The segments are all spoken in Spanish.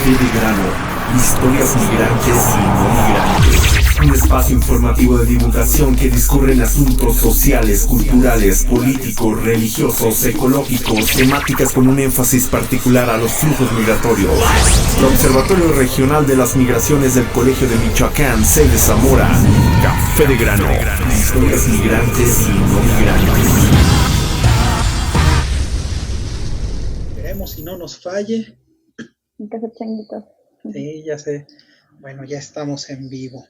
Café de Grano, historias migrantes y no migrantes. Un espacio informativo de divulgación que discurre en asuntos sociales, culturales, políticos, religiosos, ecológicos, temáticas con un énfasis particular a los flujos migratorios. El Observatorio Regional de las Migraciones del Colegio de Michoacán, sede Zamora. Café de Grano, historias migrantes y no migrantes. Esperemos si no nos falle. Hay que hacer changuitos. Sí, ya sé. Bueno, ya estamos en vivo.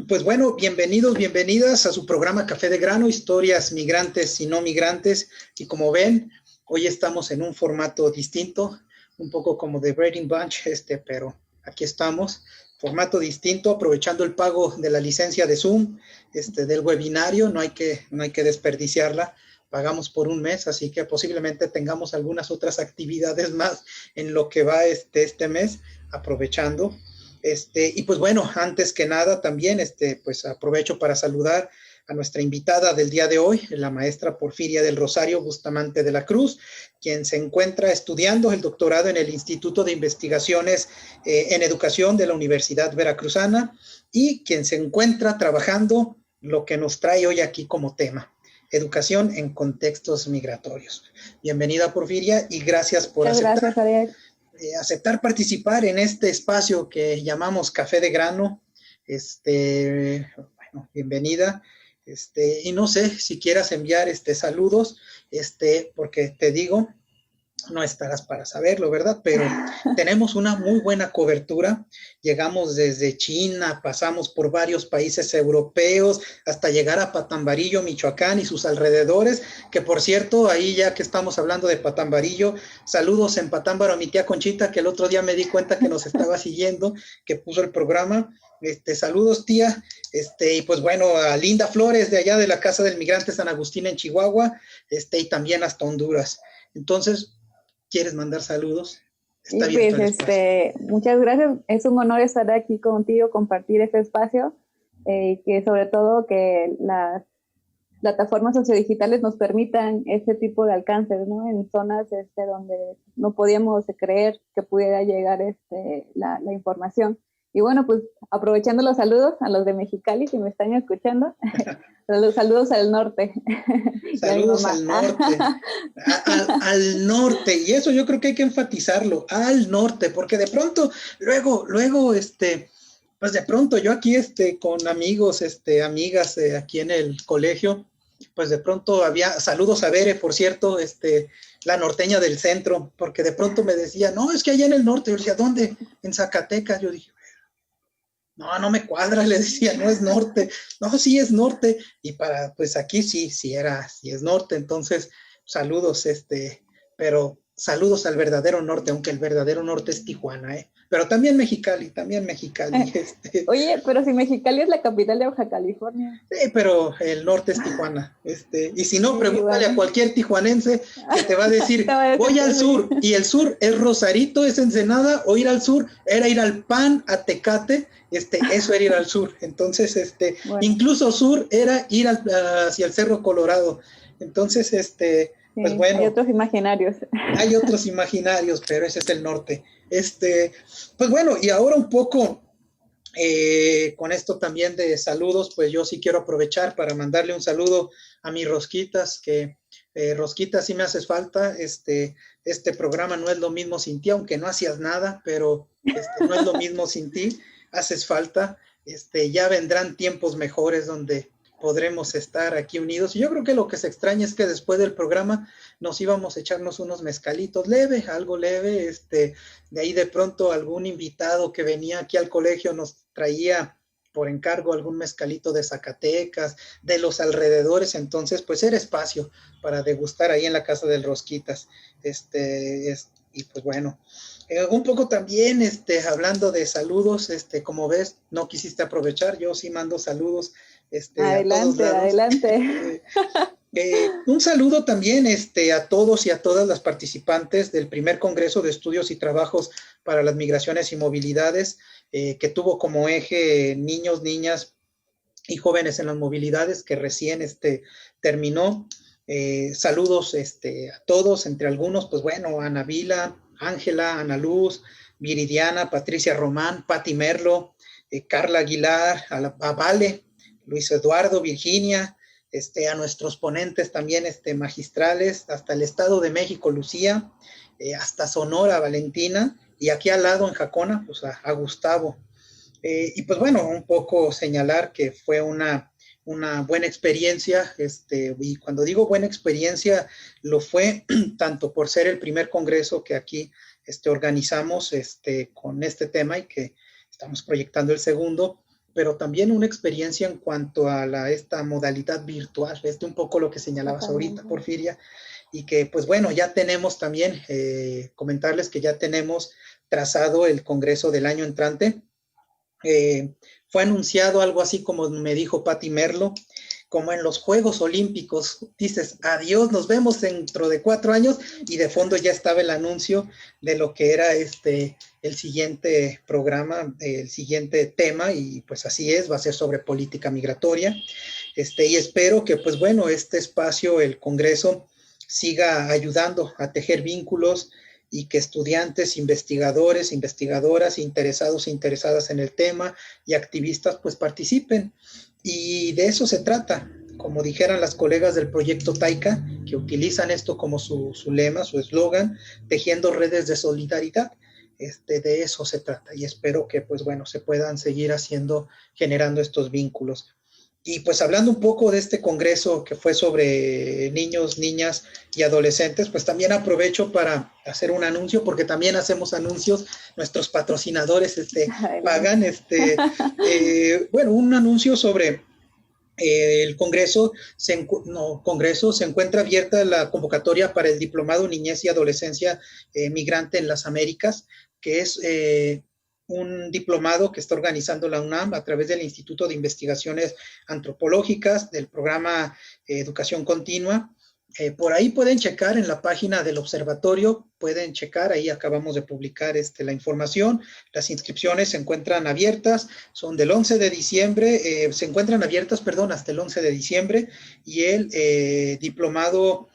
Pues bueno, bienvenidos, bienvenidas a su programa Café de Grano, historias migrantes y no migrantes. Y como ven, hoy estamos en un formato distinto, un poco como de Brady Bunch, pero aquí estamos, formato distinto, aprovechando el pago de la licencia de Zoom, del webinario, no hay que desperdiciarla. Pagamos por un mes, así que posiblemente tengamos algunas otras actividades más en lo que va este mes, aprovechando. Y pues bueno, antes que nada también, pues aprovecho para saludar a nuestra invitada del día de hoy, la maestra Porfiria del Rosario Bustamante de la Cruz, quien se encuentra estudiando el doctorado en el Instituto de Investigaciones en Educación de la Universidad Veracruzana y quien se encuentra trabajando lo que nos trae hoy aquí como tema. Educación en contextos migratorios. Bienvenida, Porfiria, y gracias por aceptar participar en este espacio que llamamos Café de Grano. Bueno, bienvenida. Y no sé si quieras enviar saludos, porque te digo, no estarás para saberlo, ¿verdad? Pero tenemos una muy buena cobertura. Llegamos desde China, pasamos por varios países europeos, hasta llegar a Patambarillo, Michoacán y sus alrededores, que por cierto, ahí ya que estamos hablando de Patambarillo, saludos en Patámbaro a mi tía Conchita, que el otro día me di cuenta que nos estaba siguiendo, que puso el programa. Saludos, tía. Y pues bueno, a Linda Flores, de allá de la Casa del Migrante San Agustín en Chihuahua, y también hasta Honduras. Entonces, ¿quieres mandar saludos? Está bien. Pues, muchas gracias. Es un honor estar aquí contigo, compartir este espacio, que sobre todo que las plataformas sociodigitales nos permitan este tipo de alcances, ¿no? En zonas donde no podíamos creer que pudiera llegar la información. Y bueno, pues aprovechando los saludos a los de Mexicali que me están escuchando, los saludos al norte. Saludos al norte, al norte, y eso yo creo que hay que enfatizarlo, al norte, porque de pronto, luego, pues de pronto yo aquí con amigos, amigas aquí en el colegio, pues de pronto había, saludos a Bere, por cierto, la norteña del centro, porque de pronto me decía, no, es que allá en el norte. Yo decía, ¿dónde? En Zacatecas. Yo dije, no me cuadra, le decía, no es norte. No, sí es norte. Y pues aquí sí es norte. Entonces, saludos, pero saludos al verdadero norte, aunque el verdadero norte es Tijuana, pero también Mexicali. Oye, pero si Mexicali es la capital de Baja California. Sí, pero el norte es Tijuana, y si no, pregúntale a cualquier tijuanense que te va a decir, voy al sur, y el sur es Rosarito, es Ensenada, o ir al sur era ir al PAN, a Tecate, eso era ir al sur. Entonces, bueno, incluso sur era ir hacia el Cerro Colorado. Entonces, pues bueno. Hay otros imaginarios. Hay otros imaginarios, pero ese es el norte. Pues bueno, y ahora un poco con esto también de saludos, pues yo sí quiero aprovechar para mandarle un saludo a mis Rosquitas, que Rosquitas, sí me haces falta. Este programa no es lo mismo sin ti, aunque no hacías nada, pero no es lo mismo sin ti, haces falta. Ya vendrán tiempos mejores donde podremos estar aquí unidos. Y yo creo que lo que se extraña es que después del programa nos íbamos a echarnos unos mezcalitos algo leve, de ahí de pronto algún invitado que venía aquí al colegio nos traía por encargo algún mezcalito de Zacatecas, de los alrededores. Entonces pues era espacio para degustar ahí en la casa del Rosquitas. Y pues bueno, un poco también, hablando de saludos, como ves, no quisiste aprovechar, yo sí mando saludos, adelante, a todos lados. Adelante. Un saludo también, a todos y a todas las participantes del primer Congreso de Estudios y Trabajos para las Migraciones y Movilidades, que tuvo como eje niños, niñas y jóvenes en las movilidades, que recién terminó. Saludos a todos, entre algunos, pues bueno, a Ana Vila, Ángela, Ana Luz, Viridiana, Patricia Román, Pati Merlo, Carla Aguilar, a Vale, Luis Eduardo, Virginia, a nuestros ponentes también magistrales, hasta el Estado de México, Lucía, hasta Sonora, Valentina, y aquí al lado en Jacona, pues a Gustavo. Y pues bueno, un poco señalar que fue una buena experiencia, y cuando digo buena experiencia, lo fue tanto por ser el primer congreso que aquí organizamos con este tema y que estamos proyectando el segundo, pero también una experiencia en cuanto a esta modalidad virtual, un poco lo que señalabas ahorita, Porfiria, y que pues bueno, ya tenemos también, comentarles que ya tenemos trazado el congreso del año entrante. Fue anunciado algo así como me dijo Pati Merlo, como en los Juegos Olímpicos, dices, adiós, nos vemos dentro de 4 años, y de fondo ya estaba el anuncio de lo que era el siguiente programa, el siguiente tema, y pues así es, va a ser sobre política migratoria, y espero que pues bueno, este espacio, el Congreso, siga ayudando a tejer vínculos, y que estudiantes, investigadores, investigadoras, interesados e interesadas en el tema y activistas pues participen. Y de eso se trata, como dijeran las colegas del proyecto Taika, que utilizan esto como su lema, su eslogan, tejiendo redes de solidaridad. De eso se trata, y espero que pues bueno, se puedan seguir generando estos vínculos. Y pues hablando un poco de este congreso que fue sobre niños, niñas y adolescentes, pues también aprovecho para hacer un anuncio, porque también hacemos anuncios, nuestros patrocinadores pagan, bueno, un anuncio sobre el congreso. Se encuentra abierta la convocatoria para el Diplomado Niñez y Adolescencia Migrante en las Américas, que es un diplomado que está organizando la UNAM a través del Instituto de Investigaciones Antropológicas, del programa Educación Continua. Por ahí pueden checar en la página del observatorio, pueden checar, ahí acabamos de publicar la información. Las inscripciones se encuentran abiertas, son del 11 de diciembre, se encuentran abiertas, perdón, hasta el 11 de diciembre, y el diplomado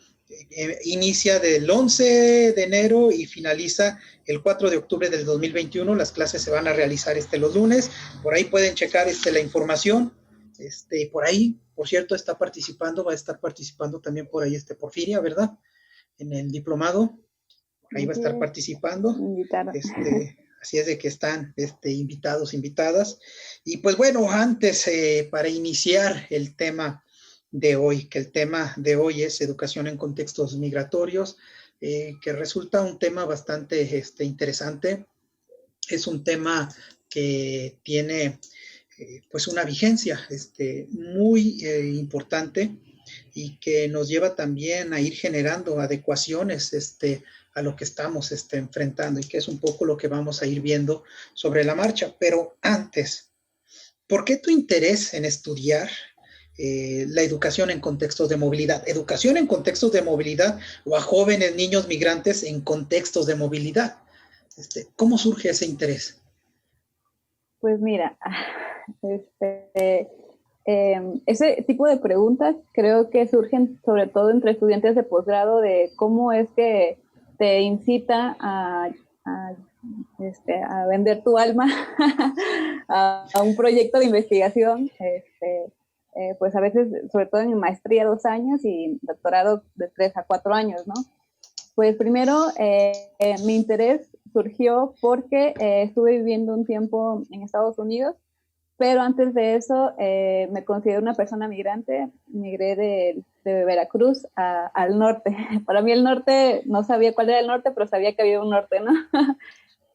inicia del 11 de enero y finaliza el 4 de octubre del 2021. Las clases se van a realizar los lunes. Por ahí pueden checar la información. Por ahí, por cierto, va a estar participando también por ahí Porfiria, ¿verdad? En el diplomado. Ahí va a estar participando. Así es de que están invitados, invitadas. Y pues bueno, antes, para iniciar el tema de hoy, que el tema de hoy es educación en contextos migratorios, que resulta un tema bastante interesante. Es un tema que tiene pues una vigencia muy importante, y que nos lleva también a ir generando adecuaciones a lo que estamos enfrentando, y que es un poco lo que vamos a ir viendo sobre la marcha. Pero antes, ¿por qué tu interés en estudiar la educación en contextos de movilidad? Educación en contextos de movilidad, o a jóvenes, niños migrantes en contextos de movilidad. ¿Cómo surge ese interés? Pues mira, ese tipo de preguntas creo que surgen sobre todo entre estudiantes de posgrado, de cómo es que te incita a vender tu alma a un proyecto de investigación, pues a veces, sobre todo en maestría 2 años y doctorado de 3 a 4 años, ¿no? Pues primero, mi interés surgió porque estuve viviendo un tiempo en Estados Unidos, pero antes de eso me considero una persona migrante. Migré de Veracruz al norte. Para mí el norte, no sabía cuál era el norte, pero sabía que había un norte, ¿no?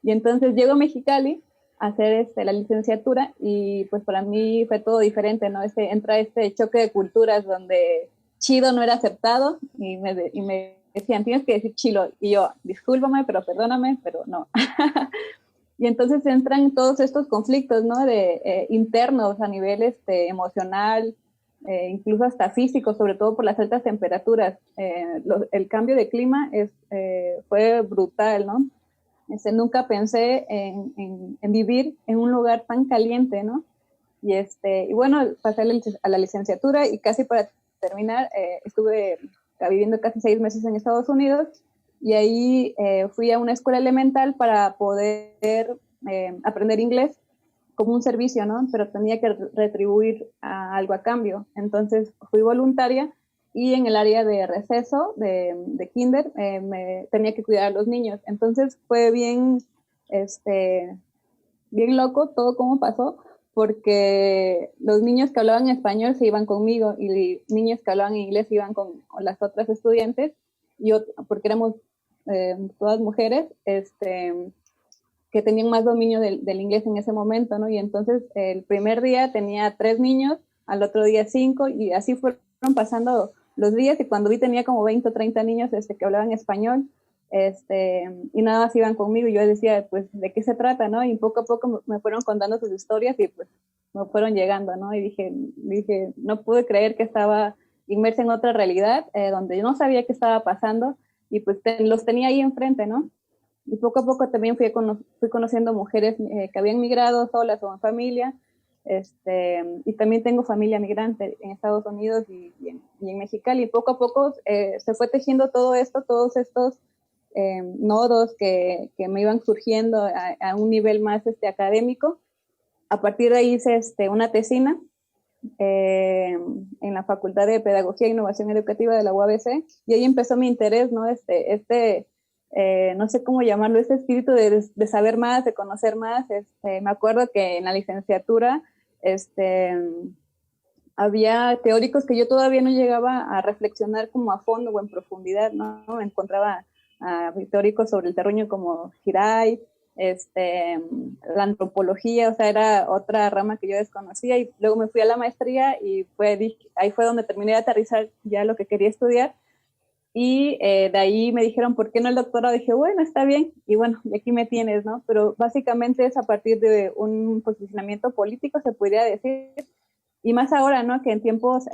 Y entonces llego a Mexicali a hacer la licenciatura, y pues para mí fue todo diferente, ¿no? Entra este choque de culturas donde chido no era aceptado, y me decían, tienes que decir chilo, y yo, discúlpame, pero perdóname, pero no. Y entonces entran todos estos conflictos, ¿no? Internos a nivel emocional, incluso hasta físico, sobre todo por las altas temperaturas. El cambio de clima fue brutal, ¿no? Nunca pensé en vivir en un lugar tan caliente, ¿no? Y bueno, pasé a la licenciatura, y casi para terminar, estuve viviendo casi 6 meses en Estados Unidos, y ahí fui a una escuela elemental para poder aprender inglés como un servicio, ¿no? Pero tenía que retribuir algo a cambio. Entonces fui voluntaria y en el área de receso de kinder me tenía que cuidar a los niños. Entonces fue bien, bien loco todo cómo pasó, porque los niños que hablaban español se iban conmigo y niños que hablaban inglés iban con las otras estudiantes, porque éramos todas mujeres, que tenían más dominio del inglés en ese momento, ¿no? Y entonces el primer día tenía 3 niños, al otro día 5, y así fueron pasando los días, y cuando vi tenía como 20 o 30 niños que hablaban español, y nada más iban conmigo, y yo decía, pues, ¿de qué se trata, no? Y poco a poco me fueron contando sus historias, y pues me fueron llegando, ¿no? Y dije, no pude creer que estaba inmersa en otra realidad, donde yo no sabía qué estaba pasando, y pues los tenía ahí enfrente, ¿no? Y poco a poco también fui conociendo mujeres que habían migrado solas o en familia, y también tengo familia migrante en Estados Unidos y en Mexicali, y poco a poco se fue tejiendo todo esto, todos estos nodos que me iban surgiendo a un nivel más académico. A partir de ahí hice una tesina en la Facultad de Pedagogía e Innovación Educativa de la UABC, y ahí empezó mi interés, ¿no? No sé cómo llamarlo, este espíritu de saber más, de conocer más. Me acuerdo que en la licenciatura había teóricos que yo todavía no llegaba a reflexionar como a fondo o en profundidad, ¿no? Me encontraba teóricos sobre el terruño como Giray, la antropología, o sea, era otra rama que yo desconocía, y luego me fui a la maestría y ahí fue donde terminé de aterrizar ya lo que quería estudiar. Y de ahí me dijeron, ¿por qué no el doctorado? Dije, bueno, está bien, y bueno, y aquí me tienes, ¿no? Pero básicamente es a partir de un posicionamiento político, se podría decir, y más ahora, ¿no? Que en tiempos,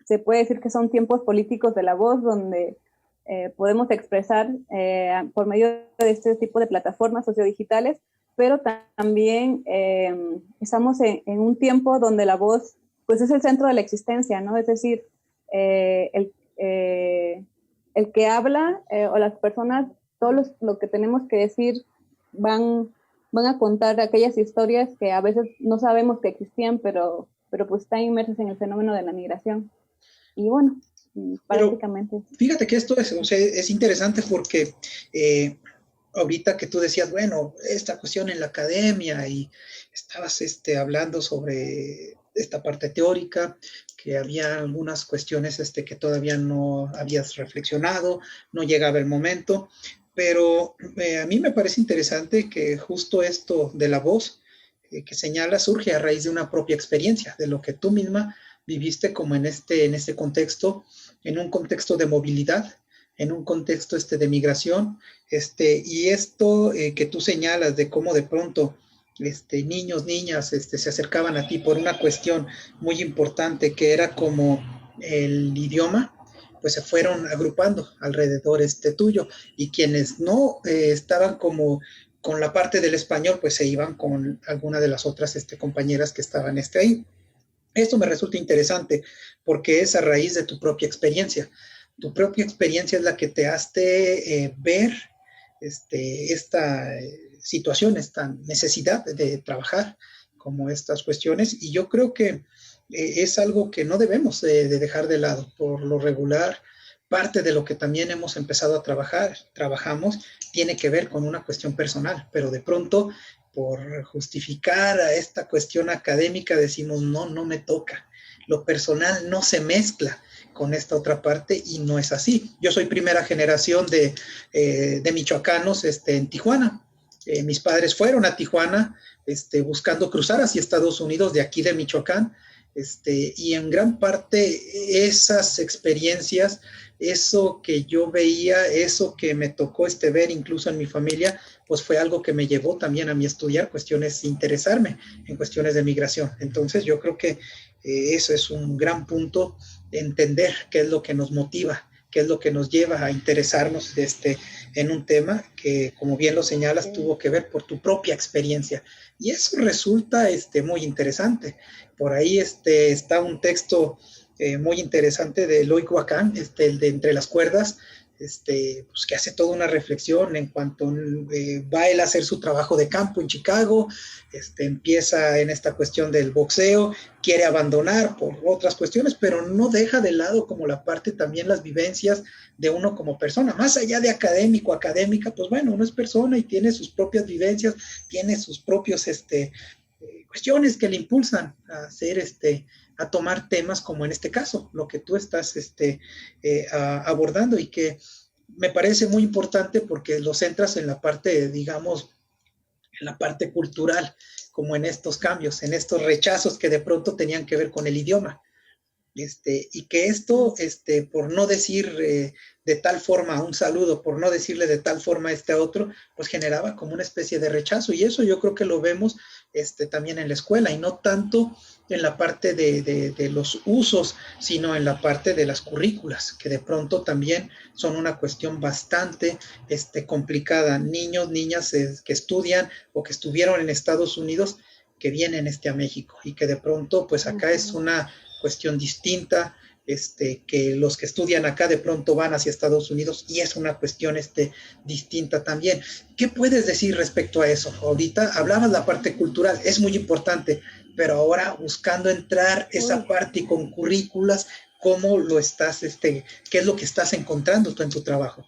se puede decir que son tiempos políticos de la voz, donde podemos expresar por medio de este tipo de plataformas sociodigitales, pero también estamos en un tiempo donde la voz, pues, es el centro de la existencia, ¿no? Es decir, el que habla o las personas, lo que tenemos que decir van a contar aquellas historias que a veces no sabemos que existían, pero pues están inmersas en el fenómeno de la migración. Y bueno, prácticamente. Fíjate que esto es interesante porque ahorita que tú decías, bueno, esta cuestión en la academia, y estabas hablando sobre esta parte teórica, que había algunas cuestiones que todavía no habías reflexionado, no llegaba el momento, pero a mí me parece interesante que justo esto de la voz que señala surge a raíz de una propia experiencia, de lo que tú misma viviste como en este contexto, en un contexto de movilidad, en un contexto de migración, y esto que tú señalas de cómo de pronto niños, niñas, se acercaban a ti por una cuestión muy importante que era como el idioma, pues se fueron agrupando alrededor tuyo, y quienes no estaban como con la parte del español, pues se iban con alguna de las otras compañeras que estaban ahí. Esto me resulta interesante porque es a raíz de tu propia experiencia. Tu propia experiencia es la que te hace ver esta situación, esta necesidad de trabajar como estas cuestiones, y yo creo que es algo que no debemos de dejar de lado. Por lo regular, parte de lo que también hemos empezado a trabajamos, tiene que ver con una cuestión personal, pero de pronto, por justificar a esta cuestión académica, decimos, no me toca. Lo personal no se mezcla con esta otra parte, y no es así. Yo soy primera generación de michoacanos en Tijuana. Mis padres fueron a Tijuana buscando cruzar hacia Estados Unidos de aquí de Michoacán, y en gran parte esas experiencias, eso que yo veía, eso que me tocó ver incluso en mi familia, pues fue algo que me llevó también a mí estudiar cuestiones, interesarme en cuestiones de migración. Entonces yo creo que eso es un gran punto, entender qué es lo que nos motiva, qué es lo que nos lleva a interesarnos en un tema que, como bien lo señalas, tuvo que ver por tu propia experiencia. Y eso resulta muy interesante. Por ahí está un texto muy interesante de Eloy Huacán, el de Entre las Cuerdas, pues que hace toda una reflexión en cuanto va él a hacer su trabajo de campo en Chicago, empieza en esta cuestión del boxeo, quiere abandonar por otras cuestiones, pero no deja de lado como la parte también las vivencias de uno como persona, más allá de académico, académica, pues bueno, uno es persona y tiene sus propias vivencias, tiene sus propios cuestiones que le impulsan a hacer a tomar temas como en este caso, lo que tú estás abordando, y que me parece muy importante porque lo centras en la parte, digamos, en la parte cultural, como en estos cambios, en estos rechazos que de pronto tenían que ver con el idioma. Y que esto, por no decir de tal forma un saludo, por no decirle de tal forma a otro, pues generaba como una especie de rechazo, y eso yo creo que lo vemos también en la escuela, y no tanto en la parte de los usos, sino en la parte de las currículas, que de pronto también son una cuestión bastante complicada. Niños, niñas que estudian o que estuvieron en Estados Unidos, que vienen a México, y que de pronto pues acá es una cuestión distinta, que los que estudian acá de pronto van hacia Estados Unidos, y es una cuestión distinta también. ¿Qué puedes decir respecto a eso? Ahorita hablabas la parte cultural, es muy importante, pero ahora buscando entrar esa parte y con currículas, ¿cómo lo estás, qué es lo que estás encontrando tú en tu trabajo?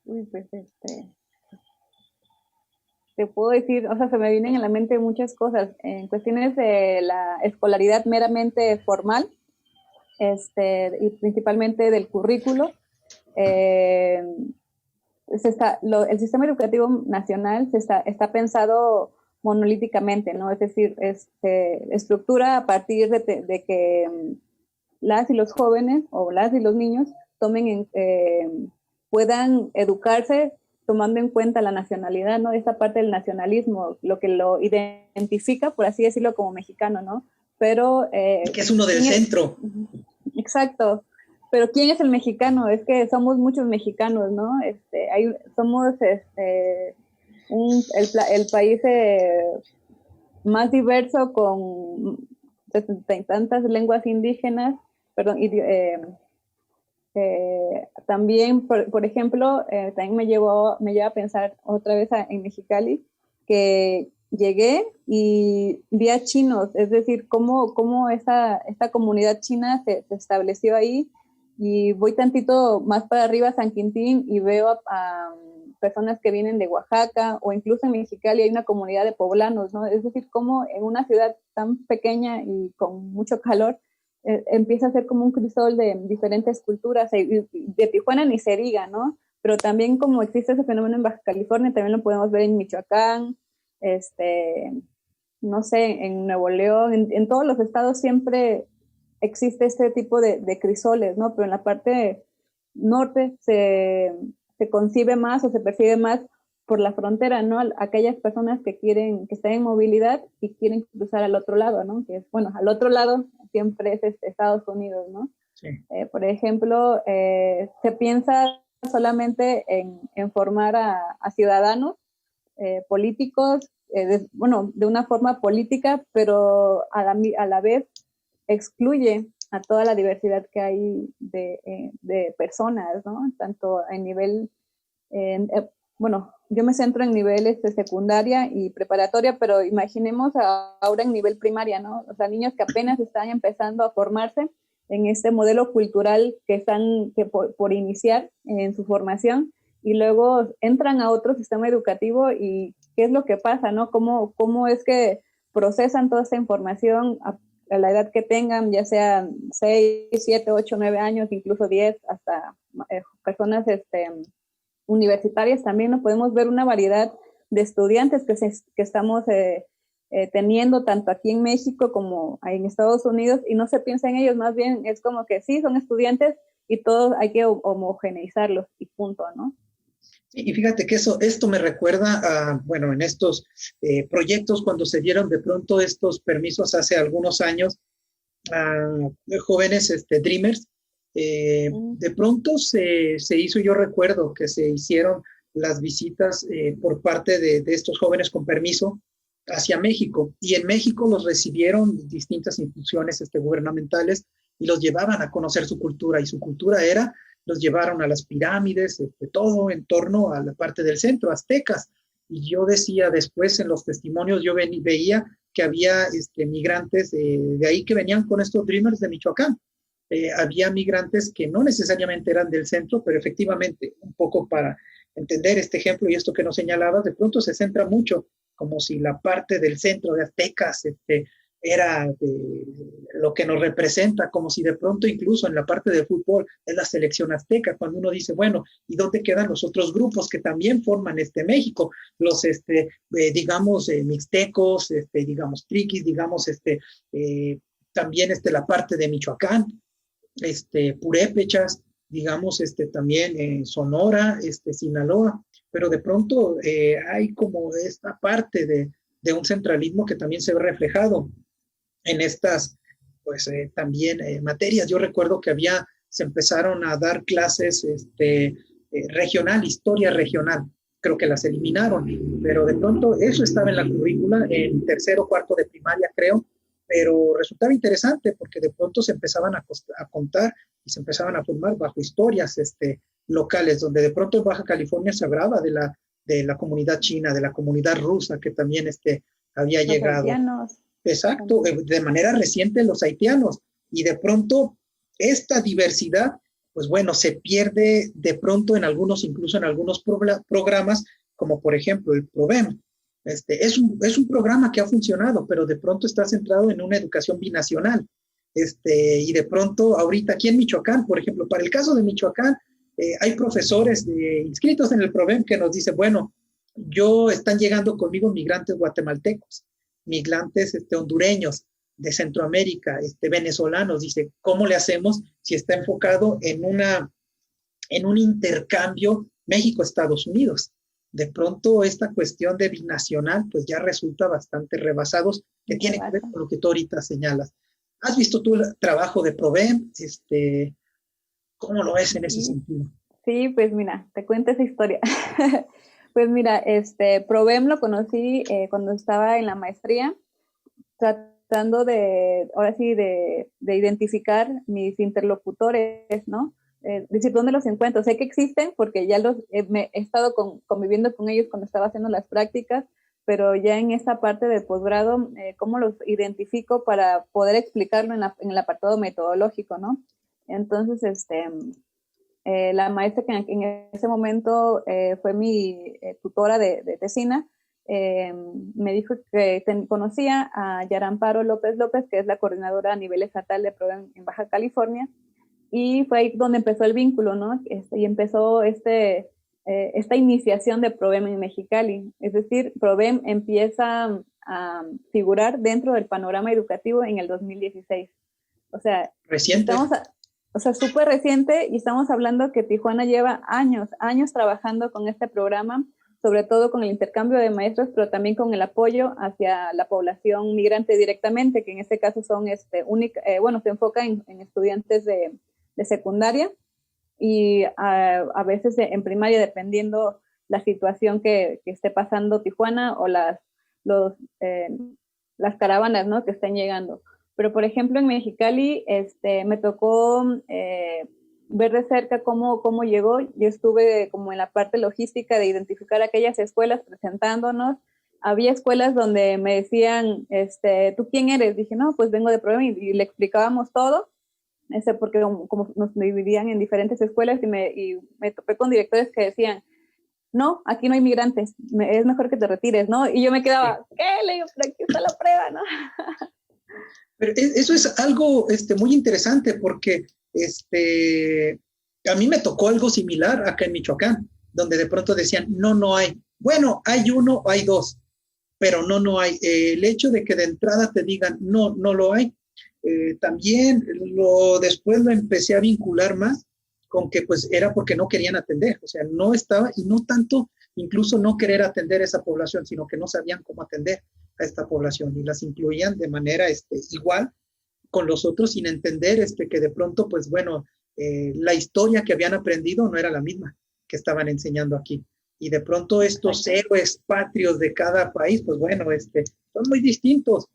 Uy, pues te puedo decir, o sea, se me vienen a la mente muchas cosas. En cuestiones de la escolaridad meramente formal, y principalmente del currículo, el sistema educativo nacional está pensado monolíticamente, ¿no? Es decir, estructura a partir de que las y los jóvenes o las y los niños puedan educarse tomando en cuenta la nacionalidad, ¿no? Esa parte del nacionalismo, lo que lo identifica, por así decirlo, como mexicano, ¿no? Pero... que es uno del centro. Exacto. Pero ¿quién es el mexicano? Es que somos muchos mexicanos, ¿no? Somos el país más diverso, con 70 y tantas lenguas indígenas, perdón, también, por ejemplo, también me lleva a pensar otra vez en Mexicali, que llegué y vi a chinos, es decir, cómo esta comunidad china se estableció ahí, y voy tantito más para arriba a San Quintín y veo a personas que vienen de Oaxaca, o incluso en Mexicali hay una comunidad de poblanos, ¿no? Es decir, cómo en una ciudad tan pequeña y con mucho calor, empieza a ser como un crisol de diferentes culturas, y de Tijuana ni se diga, ¿no? Pero también, como existe ese fenómeno en Baja California, también lo podemos ver en Michoacán, no sé, en Nuevo León, en todos los estados siempre existe este tipo de crisoles, ¿no? Pero en la parte norte se concibe más o se percibe más por la frontera, ¿no? Aquellas personas que están en movilidad y quieren cruzar al otro lado, ¿no? Que es, bueno, al otro lado siempre es Estados Unidos, ¿no? Sí. Por ejemplo, se piensa solamente en formar a ciudadanos políticos, de una forma política, pero a la vez excluye a toda la diversidad que hay de personas, ¿no? Tanto a nivel, yo me centro en niveles de secundaria y preparatoria, pero imaginemos ahora en nivel primaria, ¿no? O sea, niños que apenas están empezando a formarse en este modelo cultural que están por iniciar en su formación, y luego entran a otro sistema educativo, y qué es lo que pasa, ¿no? ¿Cómo es que procesan toda esta información a la edad que tengan, ya sean 6, 7, 8, 9 años, incluso 10, hasta personas universitarias también, ¿no? Podemos ver una variedad de estudiantes que estamos teniendo tanto aquí en México como en Estados Unidos, y no se piensa en ellos, más bien es como que sí, son estudiantes y todos hay que homogeneizarlos y punto, ¿no? Y fíjate que esto me recuerda a, en estos proyectos, cuando se dieron de pronto estos permisos hace algunos años a jóvenes Dreamers, de pronto se hizo, yo recuerdo que se hicieron las visitas por parte de estos jóvenes con permiso hacia México, y en México los recibieron distintas instituciones gubernamentales y los llevaban a conocer su cultura, y su cultura era los llevaron a las pirámides, todo en torno a la parte del centro, aztecas. Y yo decía después en los testimonios, yo veía que había migrantes de ahí que venían con estos dreamers de Michoacán. Había migrantes que no necesariamente eran del centro, pero efectivamente, un poco para entender este ejemplo y esto que nos señalabas, de pronto se centra mucho como si la parte del centro de aztecas era lo que nos representa, como si de pronto incluso en la parte del fútbol es la selección azteca, cuando uno dice, bueno, ¿y dónde quedan los otros grupos que también forman México? Los, digamos, mixtecos, digamos, triquis, digamos, también la parte de Michoacán, purépechas, digamos, también Sonora, Sinaloa, pero de pronto hay como esta parte de un centralismo que también se ve reflejado en estas, pues también materias. Yo recuerdo que se empezaron a dar clases regional, historia regional, creo que las eliminaron, pero de pronto eso estaba en la currícula, en tercero o cuarto de primaria, creo, pero resultaba interesante porque de pronto se empezaban a contar y se empezaban a formar bajo historias locales, donde de pronto en Baja California se hablaba de la comunidad china, de la comunidad rusa que también había los llegado. Haitianos. Exacto, de manera reciente los haitianos, y de pronto esta diversidad, pues bueno, se pierde de pronto incluso en algunos programas, como por ejemplo el PROVEM. Es un programa que ha funcionado, pero de pronto está centrado en una educación binacional. Y de pronto ahorita aquí en Michoacán, por ejemplo, para el caso de Michoacán, hay profesores inscritos en el PROVEM que nos dicen, bueno, están llegando conmigo migrantes guatemaltecos, migrantes hondureños, de Centroamérica, venezolanos. Dice, ¿cómo le hacemos si está enfocado en un intercambio México-Estados Unidos? De pronto esta cuestión de binacional pues ya resulta bastante rebasados, que tiene que ver con lo que tú ahorita señalas. ¿Has visto tú el trabajo de PROVEM? ¿Cómo lo ves en ese sentido? Sí, pues mira, te cuento esa historia. Pues mira, PROVEM lo conocí cuando estaba en la maestría, tratando ahora sí, de identificar mis interlocutores, ¿no? Decir, ¿dónde los encuentro? Sé que existen porque ya he estado conviviendo con ellos cuando estaba haciendo las prácticas, pero ya en esta parte de posgrado, ¿cómo los identifico para poder explicarlo en el apartado metodológico, ¿no? Entonces, la maestra que en ese momento fue mi tutora de tesina, me dijo que conocía a Yaramparo López López, que es la coordinadora a nivel estatal de PROVEM en Baja California, y fue ahí donde empezó el vínculo, ¿no? Y empezó esta iniciación de PROVEM en Mexicali. Es decir, PROVEM empieza a figurar dentro del panorama educativo en el 2016. O sea, reciente. Súper reciente, y estamos hablando que Tijuana lleva años trabajando con este programa, sobre todo con el intercambio de maestros, pero también con el apoyo hacia la población migrante directamente, que en este caso son se enfoca en estudiantes de secundaria y a veces en primaria, dependiendo la situación que esté pasando Tijuana o las caravanas, ¿no?, que estén llegando. Pero, por ejemplo, en Mexicali me tocó ver de cerca cómo llegó. Yo estuve como en la parte logística de identificar aquellas escuelas presentándonos. Había escuelas donde me decían, ¿tú quién eres? Dije, no, pues vengo de PROVEM, y le explicábamos todo, porque como nos dividían en diferentes escuelas, y me topé con directores que decían, no, aquí no hay migrantes, es mejor que te retires, ¿no? Y yo me quedaba, ¿qué? Le digo, pero aquí está la prueba, ¿no? Pero eso es algo muy interesante porque a mí me tocó algo similar acá en Michoacán, donde de pronto decían, no hay. Bueno, hay uno o hay dos, pero no hay. El hecho de que de entrada te digan, no lo hay, también después lo empecé a vincular más con que pues era porque no querían atender, o sea, no estaba, y no tanto incluso no querer atender a esa población, sino que no sabían cómo atender a esta población y las incluían de manera igual con los otros, sin entender que de pronto, pues bueno, la historia que habían aprendido no era la misma que estaban enseñando aquí. Y de pronto estos héroes patrios de cada país, pues bueno, son muy distintos.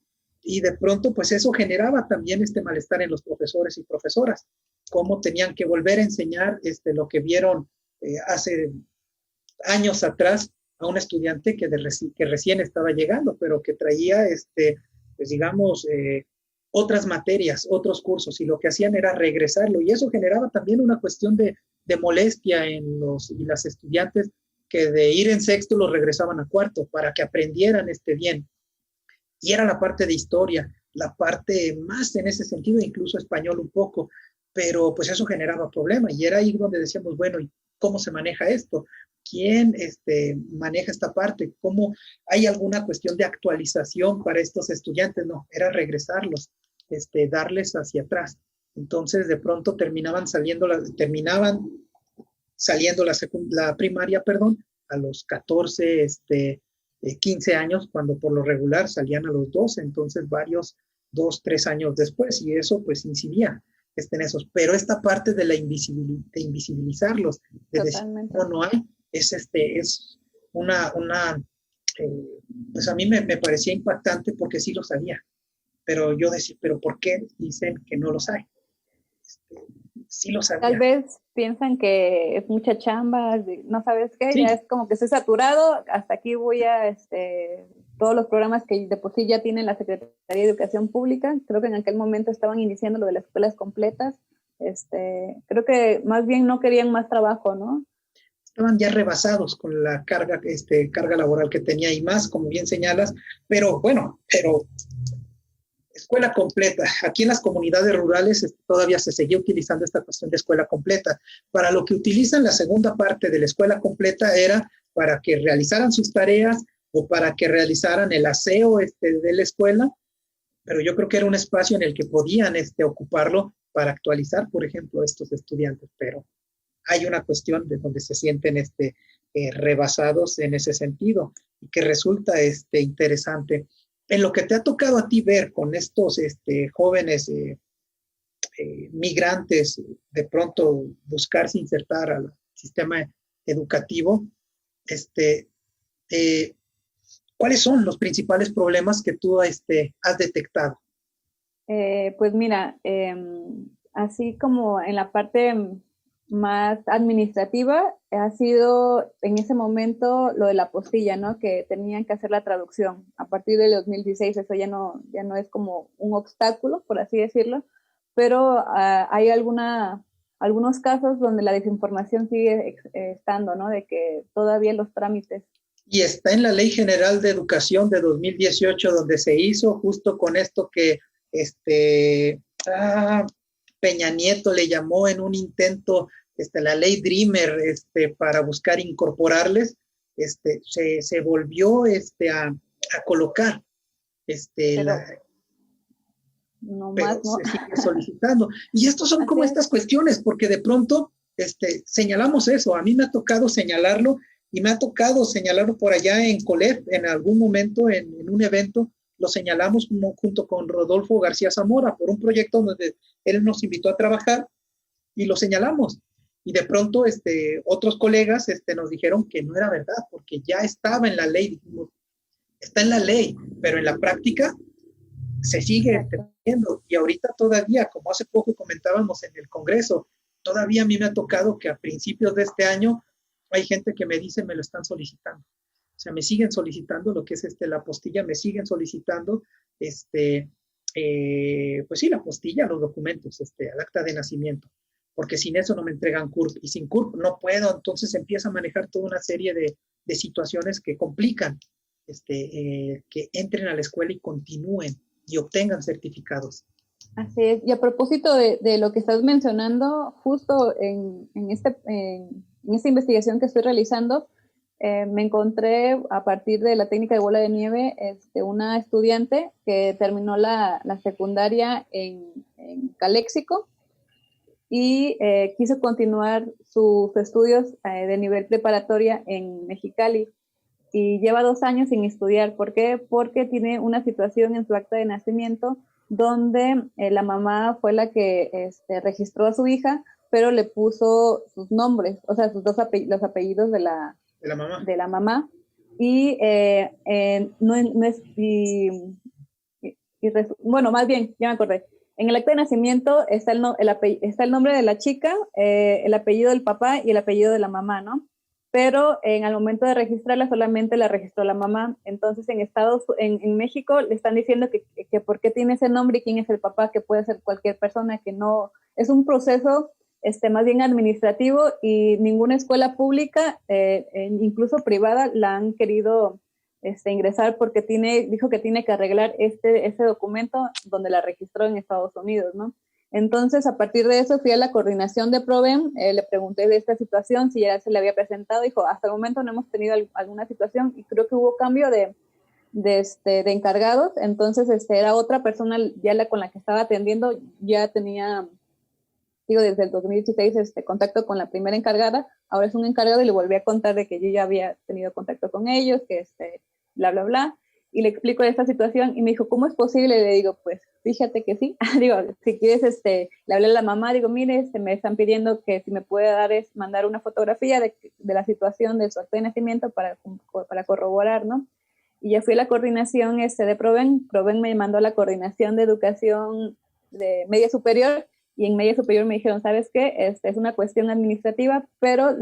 Y de pronto, pues eso generaba también este malestar en los profesores y profesoras, cómo tenían que volver a enseñar lo que vieron hace años atrás a un estudiante que recién estaba llegando, pero que traía, pues digamos, otras materias, otros cursos, y lo que hacían era regresarlo, y eso generaba también una cuestión de molestia en los y las estudiantes, que de ir en sexto los regresaban a cuarto para que aprendieran bien. Y era la parte de historia, la parte más en ese sentido, incluso español un poco, pero pues eso generaba problema, y era ahí donde decíamos, bueno, ¿y cómo se maneja esto? ¿Quién maneja esta parte? ¿Cómo hay alguna cuestión de actualización para estos estudiantes? No, era regresarlos, darles hacia atrás. Entonces, de pronto terminaban saliendo la primaria, perdón, a los 14, 15 años, cuando por lo regular salían a los 12, entonces 2, 3 años después, y eso pues incidía en esos. Pero esta parte de de invisibilizarlos, de decir no hay, es una pues a mí me parecía impactante, porque sí lo sabía, pero yo decía, pero ¿por qué dicen que no los hay? Sí lo sabía. Tal vez piensan que es mucha chamba, no sabes qué, sí. Ya es como que estoy saturado, hasta aquí voy a todos los programas que de por sí ya tiene la Secretaría de Educación Pública. Creo que en aquel momento estaban iniciando lo de las escuelas completas. Creo que más bien no querían más trabajo, ¿no? Estaban ya rebasados con la carga laboral que tenía, y más, como bien señalas, pero escuela completa. Aquí en las comunidades rurales todavía se seguía utilizando esta cuestión de escuela completa. Para lo que utilizan la segunda parte de la escuela completa era para que realizaran sus tareas o para que realizaran el aseo de la escuela, pero yo creo que era un espacio en el que podían ocuparlo para actualizar, por ejemplo, estos estudiantes, pero hay una cuestión de donde se sienten rebasados en ese sentido, y que resulta interesante. En lo que te ha tocado a ti ver con estos jóvenes migrantes, de pronto buscarse insertar al sistema educativo, ¿cuáles son los principales problemas que tú has detectado? Pues mira, así como en la parte más administrativa, ha sido en ese momento lo de la apostilla, ¿no? Que tenían que hacer la traducción. A partir del 2016 eso ya no es como un obstáculo, por así decirlo, pero hay algunos casos donde la desinformación sigue estando, ¿no? De que todavía los trámites. Y está en la Ley General de Educación de 2018, donde se hizo justo con esto que Peña Nieto le llamó en un intento la ley Dreamer, para buscar incorporarles, se volvió a colocar no pero más, ¿no? se sigue solicitando. Y estos son como estas cuestiones, porque de pronto señalamos eso. A mí me ha tocado señalarlo, y me ha tocado señalarlo por allá en Colef, en algún momento, en un evento, lo señalamos junto con Rodolfo García Zamora, por un proyecto donde él nos invitó a trabajar, y lo señalamos. Y de pronto otros colegas nos dijeron que no era verdad, porque ya estaba en la ley. Está en la ley, pero en la práctica se sigue teniendo. Y ahorita todavía, como hace poco comentábamos en el Congreso, todavía a mí me ha tocado que a principios de este año hay gente que me dice, me lo están solicitando. O sea, me siguen solicitando lo que es la apostilla, me siguen solicitando pues sí, la apostilla, los documentos, el acta de nacimiento, porque sin eso no me entregan CURP, y sin CURP no puedo. Entonces empieza a manejar toda una serie de situaciones que complican que entren a la escuela y continúen y obtengan certificados. Así es. Y a propósito de lo que estás mencionando, justo en esta investigación que estoy realizando, me encontré, a partir de la técnica de bola de nieve, una estudiante que terminó la secundaria en Caléxico y quiso continuar sus estudios de nivel preparatoria en Mexicali, y lleva 2 años sin estudiar. ¿Por qué? Porque tiene una situación en su acta de nacimiento donde la mamá fue la que registró a su hija, pero le puso sus nombres, o sea, los apellidos de la mamá, y bueno, más bien, ya me acordé. En el acta de nacimiento está está el nombre de la chica, el apellido del papá y el apellido de la mamá, ¿no? Pero al momento de registrarla solamente la registró la mamá. Entonces en México le están diciendo que por qué tiene ese nombre y quién es el papá, que puede ser cualquier persona, que no, es un proceso más bien administrativo, y ninguna escuela pública, incluso privada, la han querido ingresar porque dijo que tiene que arreglar ese documento donde la registró en Estados Unidos, ¿no? Entonces, a partir de eso, fui a la coordinación de Proven, le pregunté de esta situación, si ya se le había presentado. Dijo, hasta el momento no hemos tenido alguna situación, y creo que hubo cambio de encargados. Entonces, era otra persona, ya con la que estaba atendiendo, ya tenía, digo, desde el 2016, contacto con la primera encargada. Ahora es un encargado, y le volví a contar de que yo ya había tenido contacto con ellos, que bla, bla, bla. Y le explico esta situación, y me dijo, ¿cómo es posible? Le digo, pues, fíjate que sí. Digo, si quieres, le hablé a la mamá, digo, mire, me están pidiendo que si me puede mandar una fotografía de la situación de su acta de nacimiento para corroborar, ¿no? Y ya fui a la coordinación de Proven. Proven me mandó a la coordinación de educación de media superior, y en media superior me dijeron, ¿sabes qué? Es una cuestión administrativa, pero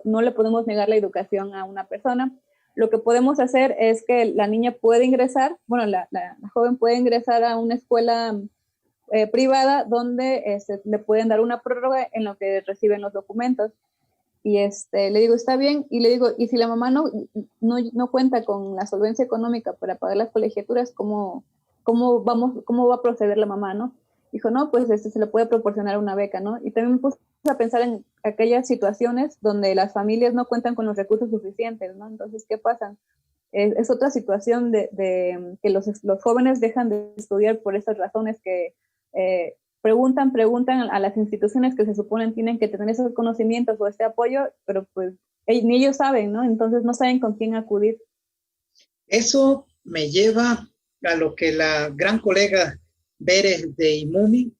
no le podemos negar la educación a una persona. Lo que podemos hacer es que la niña puede ingresar, bueno, la joven puede ingresar a una escuela privada donde le pueden dar una prórroga en lo que reciben los documentos. Y le digo, está bien. Y le digo, y si la mamá no cuenta con la solvencia económica para pagar las colegiaturas, ¿cómo va a proceder la mamá, no? Dijo, no, pues se le puede proporcionar una beca, ¿no? Y también me puse a pensar en aquellas situaciones donde las familias no cuentan con los recursos suficientes, ¿no? Entonces, ¿qué pasa? Es otra situación de que los jóvenes dejan de estudiar por estas razones, que preguntan a las instituciones que se suponen tienen que tener esos conocimientos o este apoyo, pero pues ni ellos saben, ¿no? Entonces no saben con quién acudir. Eso me lleva a lo que la gran colega Bere de IMUMI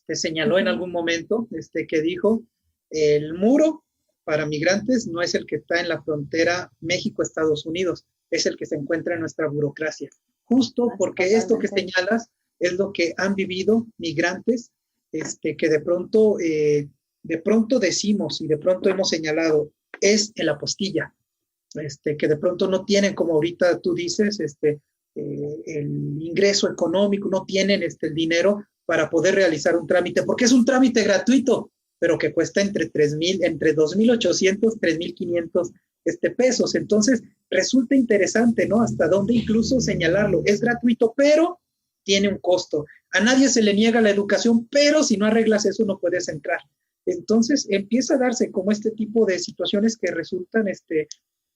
señaló en algún momento, que dijo, el muro para migrantes no es el que está en la frontera México-Estados Unidos, es el que se encuentra en nuestra burocracia. Justo porque esto que señalas es lo que han vivido migrantes, que de pronto decimos y de pronto hemos señalado, es en la apostilla, que de pronto no tienen, como ahorita tú dices, el ingreso económico, no tienen el dinero para poder realizar un trámite, porque es un trámite gratuito, pero que cuesta entre 2,800, 3,500 pesos. Entonces, resulta interesante, ¿no? Hasta dónde incluso señalarlo. Es gratuito, pero tiene un costo. A nadie se le niega la educación, pero si no arreglas eso, no puedes entrar. Entonces, empieza a darse como este tipo de situaciones que resultan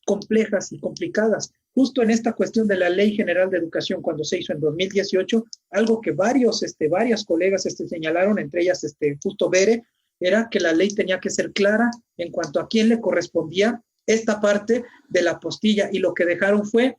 complejas y complicadas. Justo en esta cuestión de la Ley General de Educación, cuando se hizo en 2018, algo que varias colegas señalaron, entre ellas justo Bere, era que la ley tenía que ser clara en cuanto a quién le correspondía esta parte de la apostilla, y lo que dejaron fue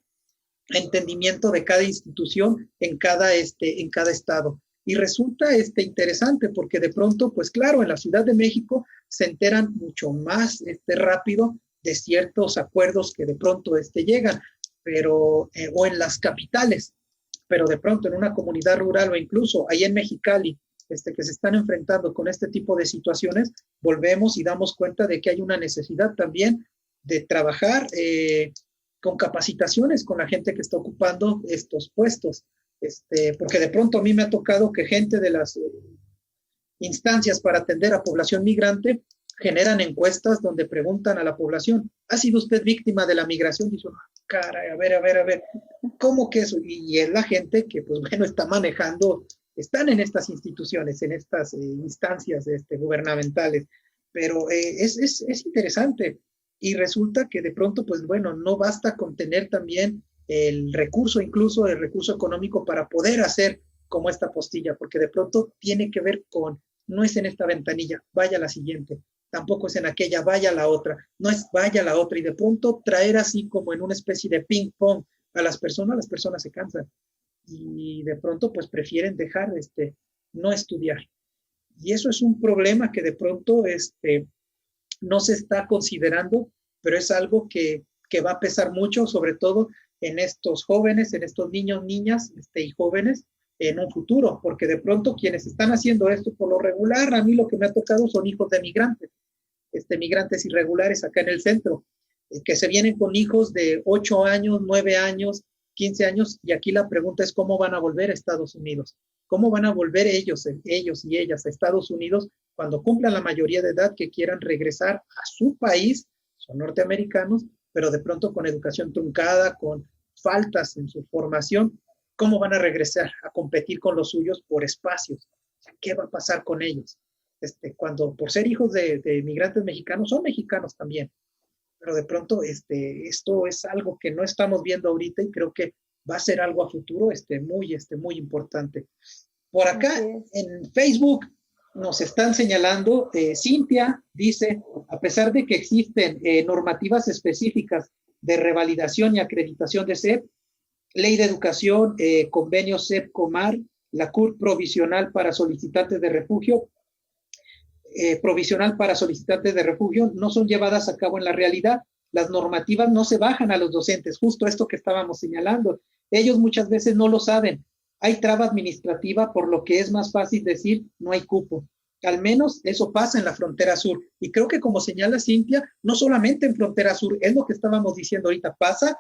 entendimiento de cada institución en cada estado. Y resulta interesante porque de pronto, pues claro, en la Ciudad de México se enteran mucho más rápido de ciertos acuerdos que de pronto llegan, pero o en las capitales, pero de pronto en una comunidad rural o incluso ahí en Mexicali, que se están enfrentando con este tipo de situaciones, volvemos y damos cuenta de que hay una necesidad también de trabajar con capacitaciones con la gente que está ocupando estos puestos, porque de pronto a mí me ha tocado que gente de las instancias para atender a población migrante generan encuestas donde preguntan a la población, ¿ha sido usted víctima de la migración? Dice, caray, a ver, ¿cómo que eso? Y es la gente que, pues bueno, está manejando, están en estas instituciones, en estas instancias gubernamentales, pero es interesante. Y resulta que de pronto, pues bueno, no basta con tener también el recurso, incluso el recurso económico para poder hacer como esta apostilla, porque de pronto tiene que ver con, no es en esta ventanilla, vaya a la siguiente, tampoco es en aquella, vaya a la otra, no es vaya a la otra, y de pronto traer así como en una especie de ping pong a las personas se cansan, y de pronto pues prefieren dejar no estudiar. Y eso es un problema que de pronto no se está considerando, pero es algo que va a pesar mucho, sobre todo en estos jóvenes, en estos niños, niñas y jóvenes, en un futuro, porque de pronto quienes están haciendo esto por lo regular, a mí lo que me ha tocado son hijos de migrantes, migrantes irregulares acá en el centro, que se vienen con hijos de 8 años, 9 años, 15 años, y aquí la pregunta es cómo van a volver a Estados Unidos, cómo van a volver ellos y ellas a Estados Unidos cuando cumplan la mayoría de edad, que quieran regresar a su país, son norteamericanos, pero de pronto con educación truncada, con faltas en su formación, ¿cómo van a regresar a competir con los suyos por espacios? ¿Qué va a pasar con ellos? Cuando por ser hijos de migrantes mexicanos, son mexicanos también, pero de pronto esto es algo que no estamos viendo ahorita y creo que va a ser algo a futuro muy importante. Por acá en Facebook nos están señalando, Cintia dice, a pesar de que existen normativas específicas de revalidación y acreditación de CEP, Ley de Educación, convenio CEP-COMAR, la CUR provisional para solicitantes de refugio, no son llevadas a cabo en la realidad. Las normativas no se bajan a los docentes, justo esto que estábamos señalando. Ellos muchas veces no lo saben. Hay traba administrativa, por lo que es más fácil decir no hay cupo. Al menos eso pasa en la frontera sur. Y creo que como señala Cintia, no solamente en frontera sur, es lo que estábamos diciendo ahorita, pasa,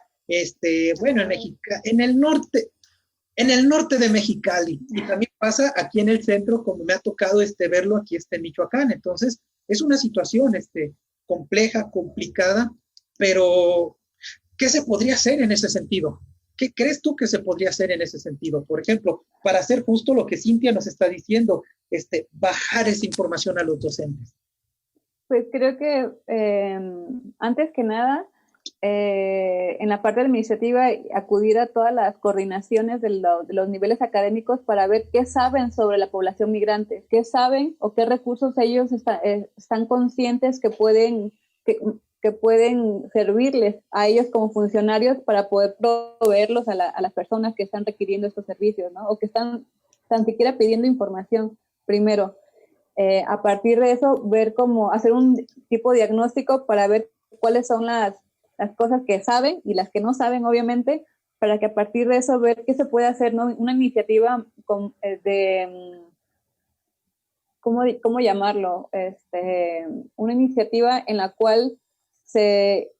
bueno, en el norte de Mexicali, y también pasa aquí en el centro, como me ha tocado verlo aquí en Michoacán. Entonces, es una situación compleja, complicada, pero ¿qué se podría hacer en ese sentido? ¿Qué crees tú que se podría hacer en ese sentido? Por ejemplo, para hacer justo lo que Cintia nos está diciendo, bajar esa información a los docentes. Pues creo que antes que nada, en la parte administrativa, acudir a todas las coordinaciones de los niveles académicos para ver qué saben sobre la población migrante, qué saben o qué recursos ellos están conscientes que pueden servirles a ellos como funcionarios para poder proveerlos a las personas que están requiriendo estos servicios, ¿no? O que están tan siquiera pidiendo información primero. A partir de eso, ver cómo hacer un tipo de diagnóstico para ver cuáles son las cosas que saben y las que no saben, obviamente, para que a partir de eso ver qué se puede hacer, ¿no? Una iniciativa ¿cómo llamarlo? Una iniciativa en la cual se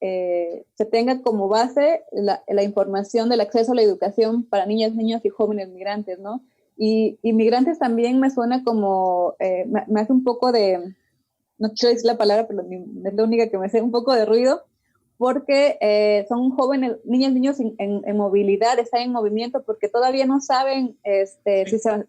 tenga como base la información del acceso a la educación para niñas, niños y jóvenes migrantes, ¿no? Y migrantes también me suena como, me hace un poco de, no quiero decir la palabra, pero es la única que me hace un poco de ruido, porque son jóvenes, niñas, niños en movilidad, están en movimiento, porque todavía no saben,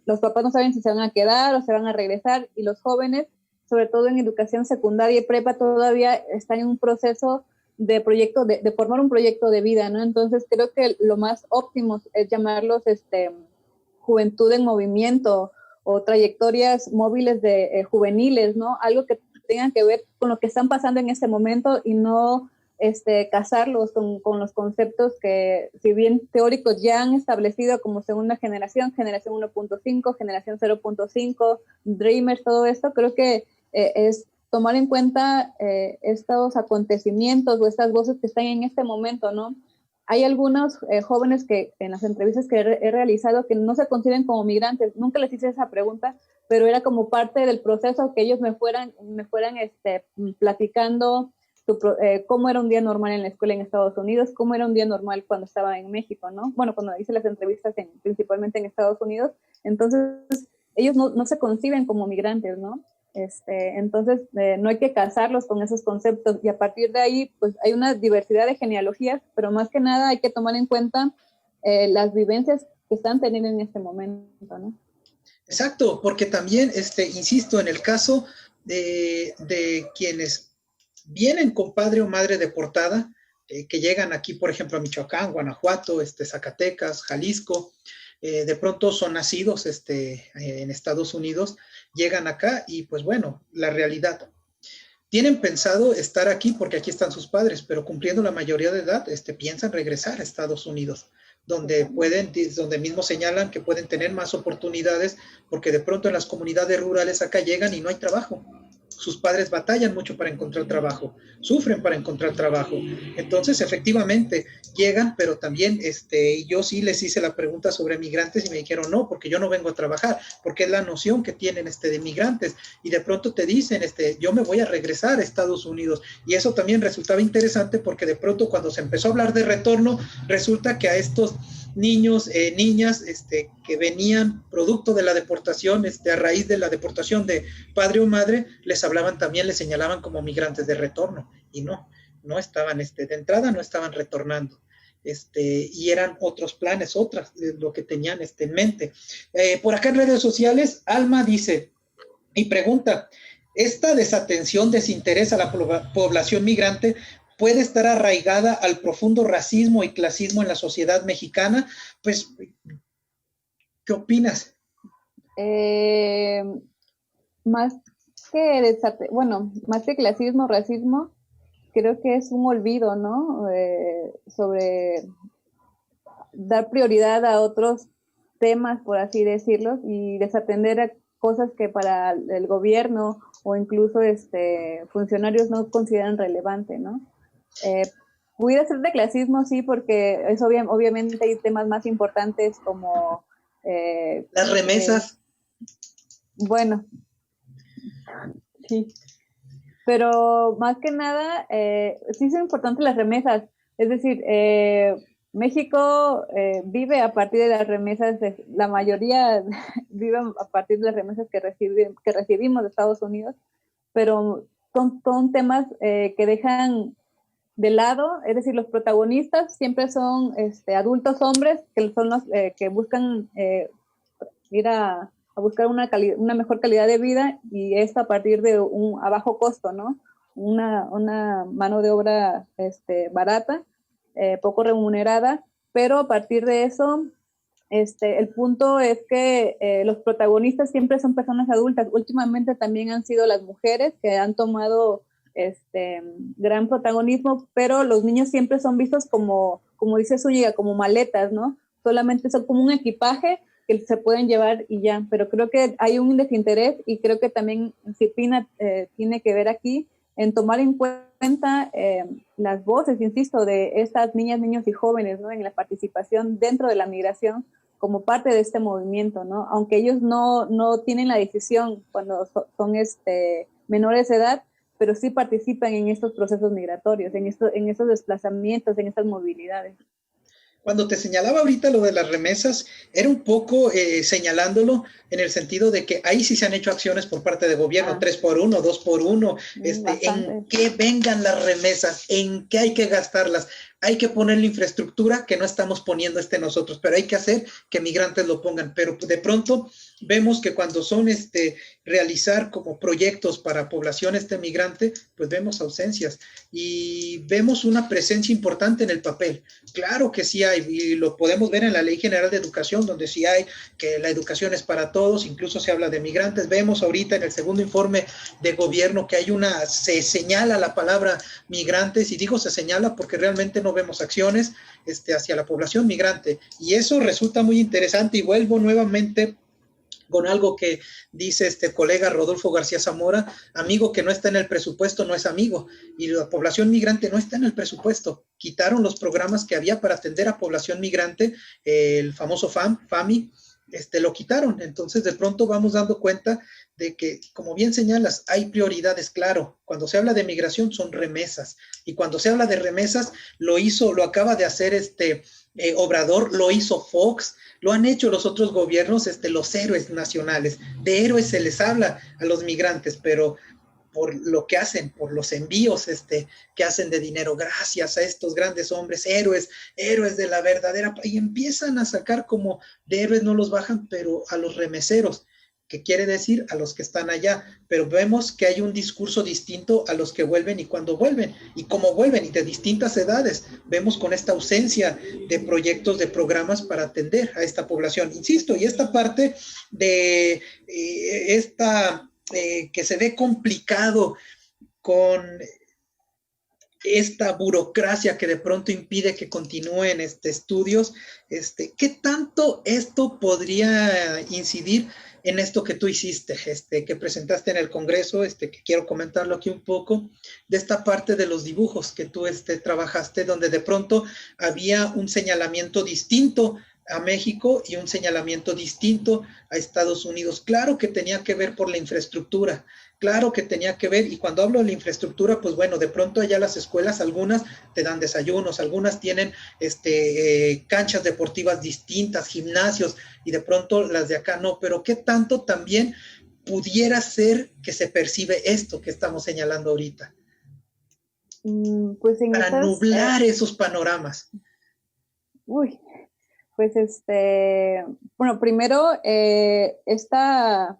los papás no saben si se van a quedar o se van a regresar, y los jóvenes, sobre todo en educación secundaria y prepa, todavía están en un proceso de proyecto, de formar un proyecto de vida, ¿no? Entonces creo que lo más óptimo es llamarlos juventud en movimiento o trayectorias móviles juveniles, ¿no? Algo que tengan que ver con lo que están pasando en este momento y no casarlos con los conceptos que, si bien teóricos, ya han establecido como segunda generación 1.5, generación 0.5, Dreamers, todo esto. Creo que es tomar en cuenta estos acontecimientos o estas voces que están en este momento, ¿no? Hay algunos jóvenes que en las entrevistas que he realizado que no se consideran como migrantes. Nunca les hice esa pregunta, pero era como parte del proceso que ellos me fueran platicando cómo era un día normal en la escuela en Estados Unidos, cómo era un día normal cuando estaba en México, ¿no? Bueno, cuando hice las entrevistas principalmente en Estados Unidos. Entonces, ellos no se conciben como migrantes, ¿no? Entonces, no hay que casarlos con esos conceptos, y a partir de ahí, pues hay una diversidad de genealogías, pero más que nada hay que tomar en cuenta las vivencias que están teniendo en este momento, ¿no? Exacto, porque también, insisto, en el caso de quienes vienen con padre o madre deportada, que llegan aquí, por ejemplo, a Michoacán, Guanajuato, Zacatecas, Jalisco, de pronto son nacidos en Estados Unidos, llegan acá y pues bueno, la realidad. Tienen pensado estar aquí porque aquí están sus padres, pero cumpliendo la mayoría de edad, piensan regresar a Estados Unidos, donde mismo señalan que pueden tener más oportunidades, porque de pronto en las comunidades rurales acá llegan y no hay trabajo. sus padres batallan mucho para encontrar trabajo, sufren para encontrar trabajo. Entonces, efectivamente, llegan, pero también yo sí les hice la pregunta sobre migrantes y me dijeron, no, porque yo no vengo a trabajar, porque es la noción que tienen de migrantes. Y de pronto te dicen, yo me voy a regresar a Estados Unidos. Y eso también resultaba interesante porque de pronto cuando se empezó a hablar de retorno, resulta que a estos niños, niñas, que venían producto de la deportación, a raíz de la deportación de padre o madre, les hablaban también, les señalaban como migrantes de retorno, y no estaban, de entrada no estaban retornando, y eran otros planes, lo que tenían en mente. Por acá en redes sociales, Alma dice, y pregunta, ¿esta desatención, desinterés a la población migrante puede estar arraigada al profundo racismo y clasismo en la sociedad mexicana? Pues, ¿qué opinas? Más que clasismo, racismo, creo que es un olvido, ¿no? Sobre dar prioridad a otros temas, por así decirlo, y desatender a cosas que para el gobierno o incluso funcionarios no consideran relevante, ¿no? Pudiera ser de clasismo, sí, porque es obviamente hay temas más importantes como... las remesas. Bueno, sí. Pero más que nada, sí son importantes las remesas. Es decir, México vive a partir de las remesas, la mayoría vive a partir de las remesas que recibimos de Estados Unidos, pero son temas que dejan de lado, es decir, los protagonistas siempre son adultos hombres que son los que buscan ir a buscar una mejor calidad de vida, y esto a partir de a bajo costo, ¿no? Una mano de obra barata, poco remunerada, pero a partir de eso, el punto es que los protagonistas siempre son personas adultas. Últimamente también han sido las mujeres que han tomado gran protagonismo, pero los niños siempre son vistos como dice Zúñiga, como maletas, ¿no? Solamente son como un equipaje que se pueden llevar y ya, pero creo que hay un desinterés, y creo que también CIPINA tiene que ver aquí en tomar en cuenta las voces, insisto, de estas niñas, niños y jóvenes, ¿no? En la participación dentro de la migración como parte de este movimiento, ¿no? Aunque ellos no tienen la decisión cuando son menores de edad, pero sí participan en estos procesos migratorios, en estos desplazamientos, en estas movilidades. Cuando te señalaba ahorita lo de las remesas, era un poco señalándolo en el sentido de que ahí sí se han hecho acciones por parte del gobierno, 3x1, 2x1, en qué vengan las remesas, en qué hay que gastarlas. Hay que poner la infraestructura que no estamos poniendo nosotros, pero hay que hacer que migrantes lo pongan. Pero de pronto vemos que cuando son realizar como proyectos para población migrante, pues vemos ausencias y vemos una presencia importante en el papel. Claro que sí hay, y lo podemos ver en la Ley General de Educación, donde sí hay que la educación es para todos, incluso se habla de migrantes. Vemos ahorita en el segundo informe de gobierno que se señala la palabra migrantes, y digo se señala porque realmente no vemos acciones hacia la población migrante, y eso resulta muy interesante. Y vuelvo nuevamente con algo que dice colega Rodolfo García Zamora: amigo que no está en el presupuesto no es amigo, y la población migrante no está en el presupuesto. Quitaron los programas que había para atender a población migrante, el famoso FAMI, lo quitaron. Entonces de pronto vamos dando cuenta de que, como bien señalas, hay prioridades. Claro, cuando se habla de migración son remesas, y cuando se habla de remesas lo acaba de hacer Obrador, lo hizo Fox, lo han hecho los otros gobiernos, los héroes nacionales. De héroes se les habla a los migrantes, pero por lo que hacen, por los envíos que hacen de dinero, gracias a estos grandes hombres, héroes de la verdadera, y empiezan a sacar como de héroes, no los bajan, pero a los remeseros, que quiere decir a los que están allá. Pero vemos que hay un discurso distinto a los que vuelven y cuando vuelven, y cómo vuelven, y de distintas edades. Vemos con esta ausencia de proyectos, de programas para atender a esta población. Insisto, y esta parte de que se ve complicado con esta burocracia que de pronto impide que continúen estudios, ¿qué tanto esto podría incidir en esto que tú hiciste, que presentaste en el Congreso, que quiero comentarlo aquí un poco, de esta parte de los dibujos que tú trabajaste, donde de pronto había un señalamiento distinto a México y un señalamiento distinto a Estados Unidos. Claro que tenía que ver por la infraestructura, claro que tenía que ver, y cuando hablo de la infraestructura, pues bueno, de pronto allá las escuelas, algunas te dan desayunos, algunas tienen canchas deportivas distintas, gimnasios, y de pronto las de acá no, pero ¿qué tanto también pudiera ser que se percibe esto que estamos señalando ahorita? Pues en para nublar esos panoramas. Uy, pues bueno, primero, esta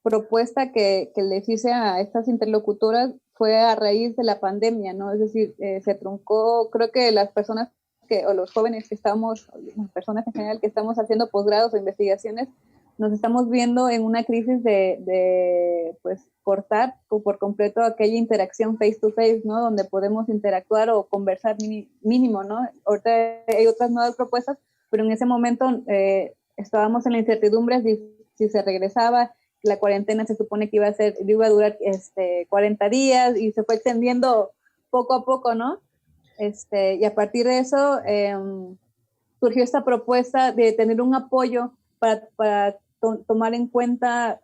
propuesta que les hice a estas interlocutoras fue a raíz de la pandemia, ¿no? Es decir, se truncó, creo que las personas o los jóvenes que estamos, las personas en general que estamos haciendo posgrados o investigaciones, nos estamos viendo en una crisis de pues, cortar por completo aquella interacción face to face, ¿no? Donde podemos interactuar o conversar mínimo, ¿no? Ahorita hay otras nuevas propuestas, pero en ese momento estábamos en la incertidumbre si se regresaba. La cuarentena se supone que iba a durar 40 días y se fue extendiendo poco a poco, ¿no? Y a partir de eso surgió esta propuesta de tener un apoyo para tomar en cuenta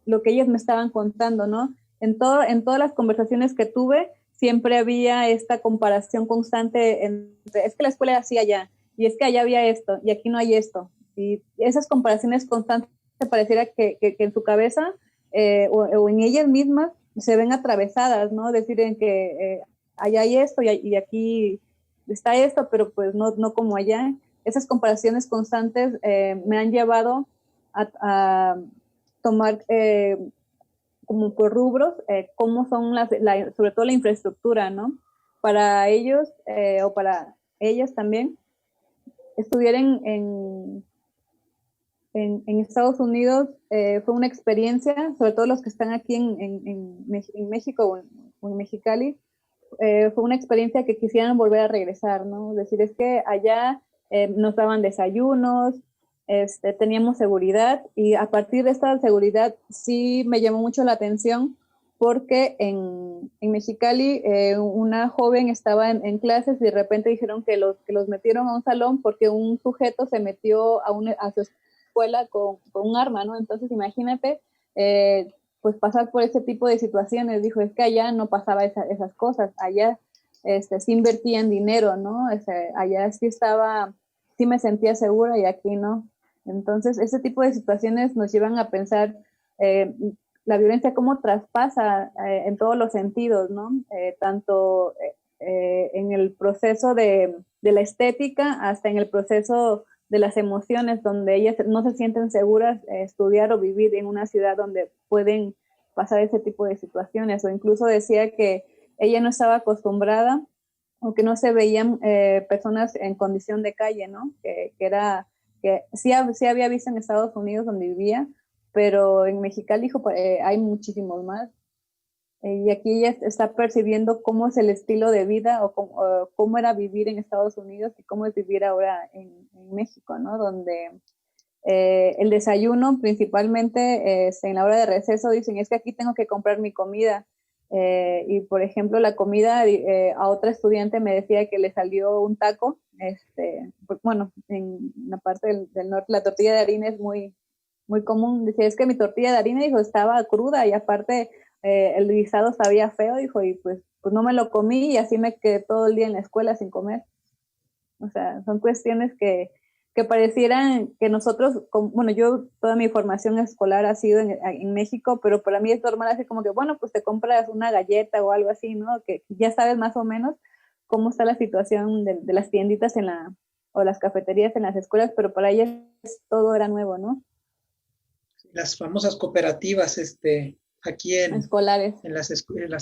lo que ellas me estaban contando, ¿no? En todas las conversaciones que tuve, siempre había esta comparación constante entre, es que la escuela era así allá, y es que allá había esto, y aquí no hay esto. Y esas comparaciones constantes pareciera que en su cabeza o en ellas mismas se ven atravesadas, ¿no? Decir en que allá hay esto y aquí está esto, pero pues no como allá. Esas comparaciones constantes me han llevado a tomar como por rubros cómo son sobre todo la infraestructura, ¿no? Para ellos o para ellas también, estudiar en Estados Unidos fue una experiencia, sobre todo los que están aquí en México o en Mexicali, fue una experiencia que quisieran volver a regresar, ¿no? Es decir, es que allá nos daban desayunos, teníamos seguridad, y a partir de esta seguridad sí me llamó mucho la atención porque en Mexicali una joven estaba en clases y de repente dijeron que los metieron a un salón porque un sujeto se metió a su escuela con un arma, ¿no? Entonces imagínate pues pasar por ese tipo de situaciones. Dijo, es que allá no pasaba esas cosas, allá sí invertían dinero, ¿no? Allá sí me sentía segura y aquí no. Entonces, ese tipo de situaciones nos llevan a pensar la violencia cómo traspasa en todos los sentidos, ¿no? Tanto en el proceso de la estética hasta en el proceso de las emociones, donde ellas no se sienten seguras estudiar o vivir en una ciudad donde pueden pasar ese tipo de situaciones, o incluso decía que ella no estaba acostumbrada o que no se veían personas en condición de calle, ¿no? Que sí había visto en Estados Unidos donde vivía, pero en Mexicali dijo, hay muchísimos más. Y aquí ella está percibiendo cómo es el estilo de vida o cómo era vivir en Estados Unidos y cómo es vivir ahora en México, ¿no? Donde el desayuno principalmente en la hora de receso dicen, es que aquí tengo que comprar mi comida. Y por ejemplo, la comida a otra estudiante me decía que le salió un taco, bueno, en la parte del norte la tortilla de harina es muy, muy común. Decía, es que mi tortilla de harina, dijo, estaba cruda y aparte el guisado sabía feo, dijo, y pues no me lo comí y así me quedé todo el día en la escuela sin comer. O sea, son cuestiones que parecieran que nosotros, bueno, yo toda mi formación escolar ha sido en México, pero para mí es normal así como que, bueno, pues te compras una galleta o algo así, ¿no? Que ya sabes más o menos cómo está la situación de las tienditas o las cafeterías en las escuelas, pero para ellas todo era nuevo, ¿no? Las famosas cooperativas, aquí escolares. En las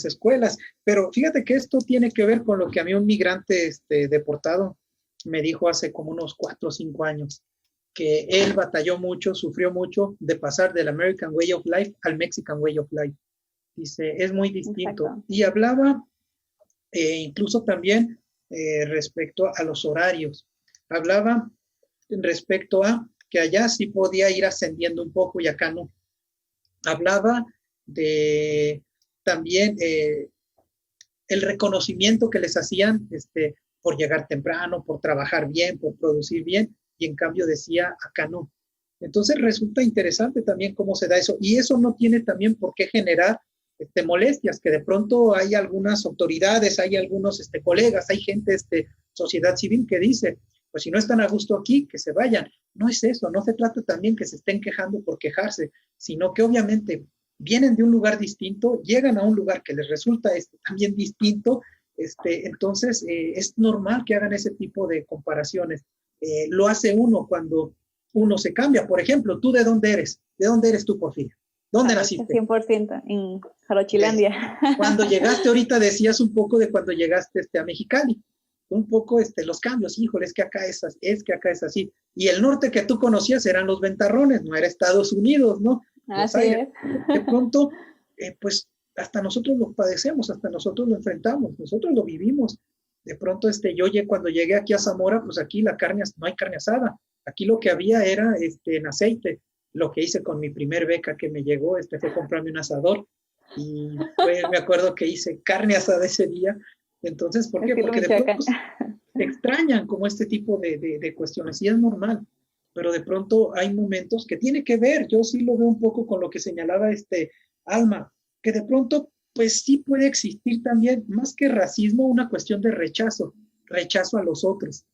escuelas. Pero fíjate que esto tiene que ver con lo que a mí un migrante deportado me dijo hace como unos 4 o 5 años, que él batalló mucho, sufrió mucho de pasar del American Way of Life al Mexican Way of Life. Dice, es muy distinto. Exacto. Y hablaba incluso también respecto a los horarios. Hablaba respecto a que allá sí podía ir ascendiendo un poco y acá no. Hablaba de también el reconocimiento que les hacían por llegar temprano, por trabajar bien, por producir bien, y en cambio decía, acá no. Entonces resulta interesante también cómo se da eso, y eso no tiene también por qué generar molestias, que de pronto hay algunas autoridades, hay algunos colegas, hay gente, sociedad civil que dice, pues si no están a gusto aquí, que se vayan. No es eso, no se trata también que se estén quejando por quejarse, sino que obviamente vienen de un lugar distinto, llegan a un lugar que les resulta también distinto, entonces es normal que hagan ese tipo de comparaciones. Lo hace uno cuando uno se cambia. Por ejemplo, ¿tú de dónde eres? ¿De dónde eres tú, Porfiria? ¿Dónde naciste? 100%, en Jarochilandia. Cuando llegaste ahorita decías un poco de cuando llegaste a Mexicali, un poco los cambios, híjole, es que acá es así. Y el norte que tú conocías eran los ventarrones, no era Estados Unidos, ¿no? Así es. De pronto, pues hasta nosotros lo padecemos, hasta nosotros lo enfrentamos, nosotros lo vivimos. De pronto, cuando llegué aquí a Zamora, pues aquí no hay carne asada. Aquí lo que había era en aceite. Lo que hice con mi primer beca que me llegó, fue comprarme un asador. Y me acuerdo que hice carne asada ese día. Entonces, ¿por qué? Porque de pronto se extrañan como este tipo de cuestiones, y es normal. Pero de pronto hay momentos que tiene que ver, yo sí lo veo un poco con lo que señalaba Alma, que de pronto pues sí puede existir también, más que racismo, una cuestión de rechazo a los otros,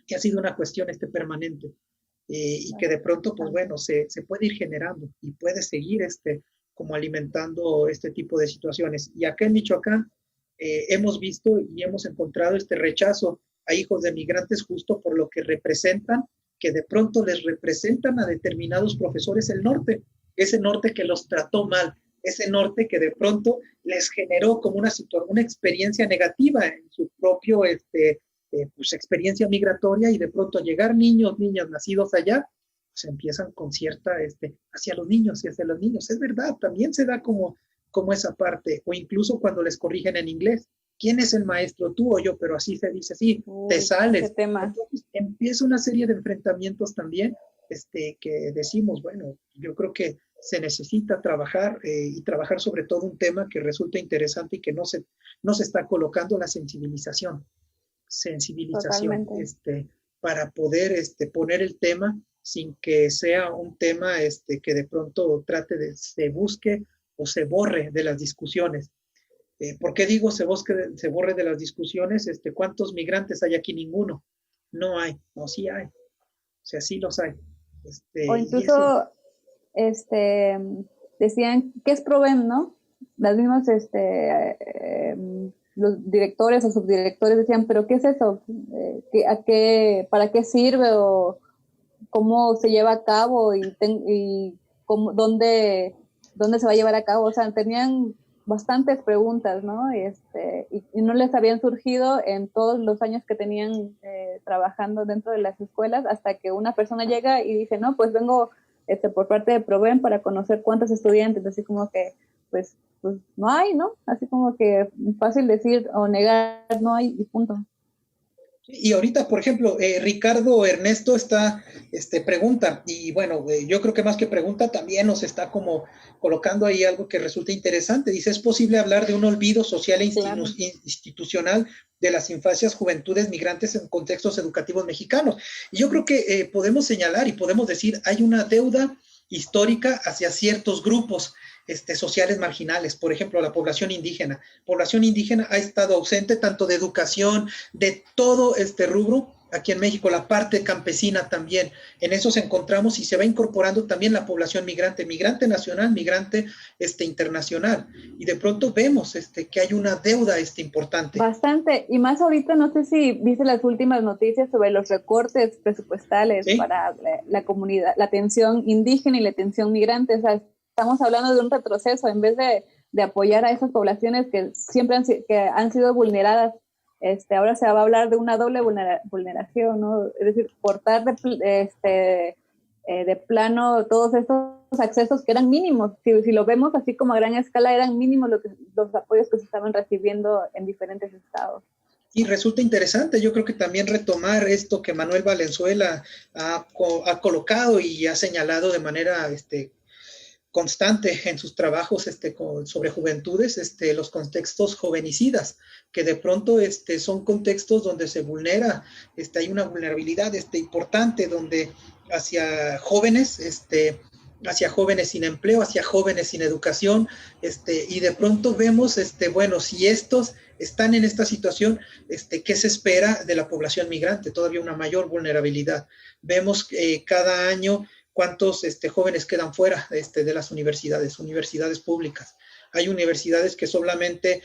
que ha sido una cuestión permanente, y que de pronto pues bueno, se puede ir generando y puede seguir como alimentando este tipo de situaciones. Y acá en Michoacán hemos visto y hemos encontrado rechazo a hijos de migrantes justo por lo que representan, que de pronto les representan a determinados profesores el norte, ese norte que los trató mal, ese norte que de pronto les generó como una experiencia negativa en su propio pues, experiencia migratoria, y de pronto llegar niñas nacidos allá, pues empiezan con cierta, hacia los niños y hacia los niños. Es verdad, también se da como esa parte, o incluso cuando les corrigen en inglés. ¿Quién es el maestro, tú o yo? Pero así se dice, sí, te sales. Entonces empieza una serie de enfrentamientos también, que decimos, bueno, yo creo que se necesita trabajar, y trabajar sobre todo un tema que resulta interesante y que no se está colocando, la sensibilización, para poder poner el tema sin que sea un tema que de pronto se busque o se borre de las discusiones. ¿Por qué digo se borre de las discusiones? ¿Cuántos migrantes hay aquí? Ninguno. No hay, no, sí hay. O sea, sí los hay. O incluso, decían, ¿qué es PROVEM, no? Las mismas, los directores o subdirectores decían, ¿pero qué es eso? ¿Para qué sirve? ¿O cómo se lleva a cabo? ¿Y dónde se va a llevar a cabo? O sea, tenían bastantes preguntas, ¿no? Y no les habían surgido en todos los años que tenían trabajando dentro de las escuelas, hasta que una persona llega y dice, no, pues vengo por parte de PROVEM para conocer cuántos estudiantes, así como que, pues no hay, ¿no? Así como que fácil decir o negar, no hay, y punto. Y ahorita, por ejemplo, Ricardo Ernesto pregunta, y bueno, yo creo que más que pregunta, también nos está como colocando ahí algo que resulta interesante. Dice, ¿es posible hablar de un olvido social e institucional de las infancias, juventudes migrantes en contextos educativos mexicanos? Y yo creo que podemos señalar y podemos decir, hay una deuda histórica hacia ciertos grupos sociales marginales, por ejemplo, la población indígena. Población indígena ha estado ausente tanto de educación, de todo rubro, aquí en México, la parte campesina también. En eso se encontramos, y se va incorporando también la población migrante nacional, migrante internacional. Y de pronto vemos que hay una deuda importante. Bastante, y más ahorita, no sé si viste las últimas noticias sobre los recortes presupuestales, ¿sí?, para la comunidad, la atención indígena y la atención migrante. O sea, estamos hablando de un retroceso, en vez de apoyar a esas poblaciones que siempre han sido vulneradas. Ahora se va a hablar de una doble vulneración, ¿no? Es decir, cortar de plano todos estos accesos que eran mínimos. Si lo vemos así como a gran escala, eran mínimos los apoyos que se estaban recibiendo en diferentes estados. Y resulta interesante, yo creo que también retomar esto que Manuel Valenzuela ha colocado y ha señalado de manera constante en sus trabajos sobre juventudes, los contextos jovenicidas, que de pronto son contextos donde se vulnera, hay una vulnerabilidad importante, donde hacia jóvenes, hacia jóvenes sin empleo, hacia jóvenes sin educación, y de pronto vemos, bueno, si estos están en esta situación, ¿qué se espera de la población migrante? Todavía una mayor vulnerabilidad. Vemos cada año cuántos jóvenes quedan fuera de las universidades públicas. Hay universidades que solamente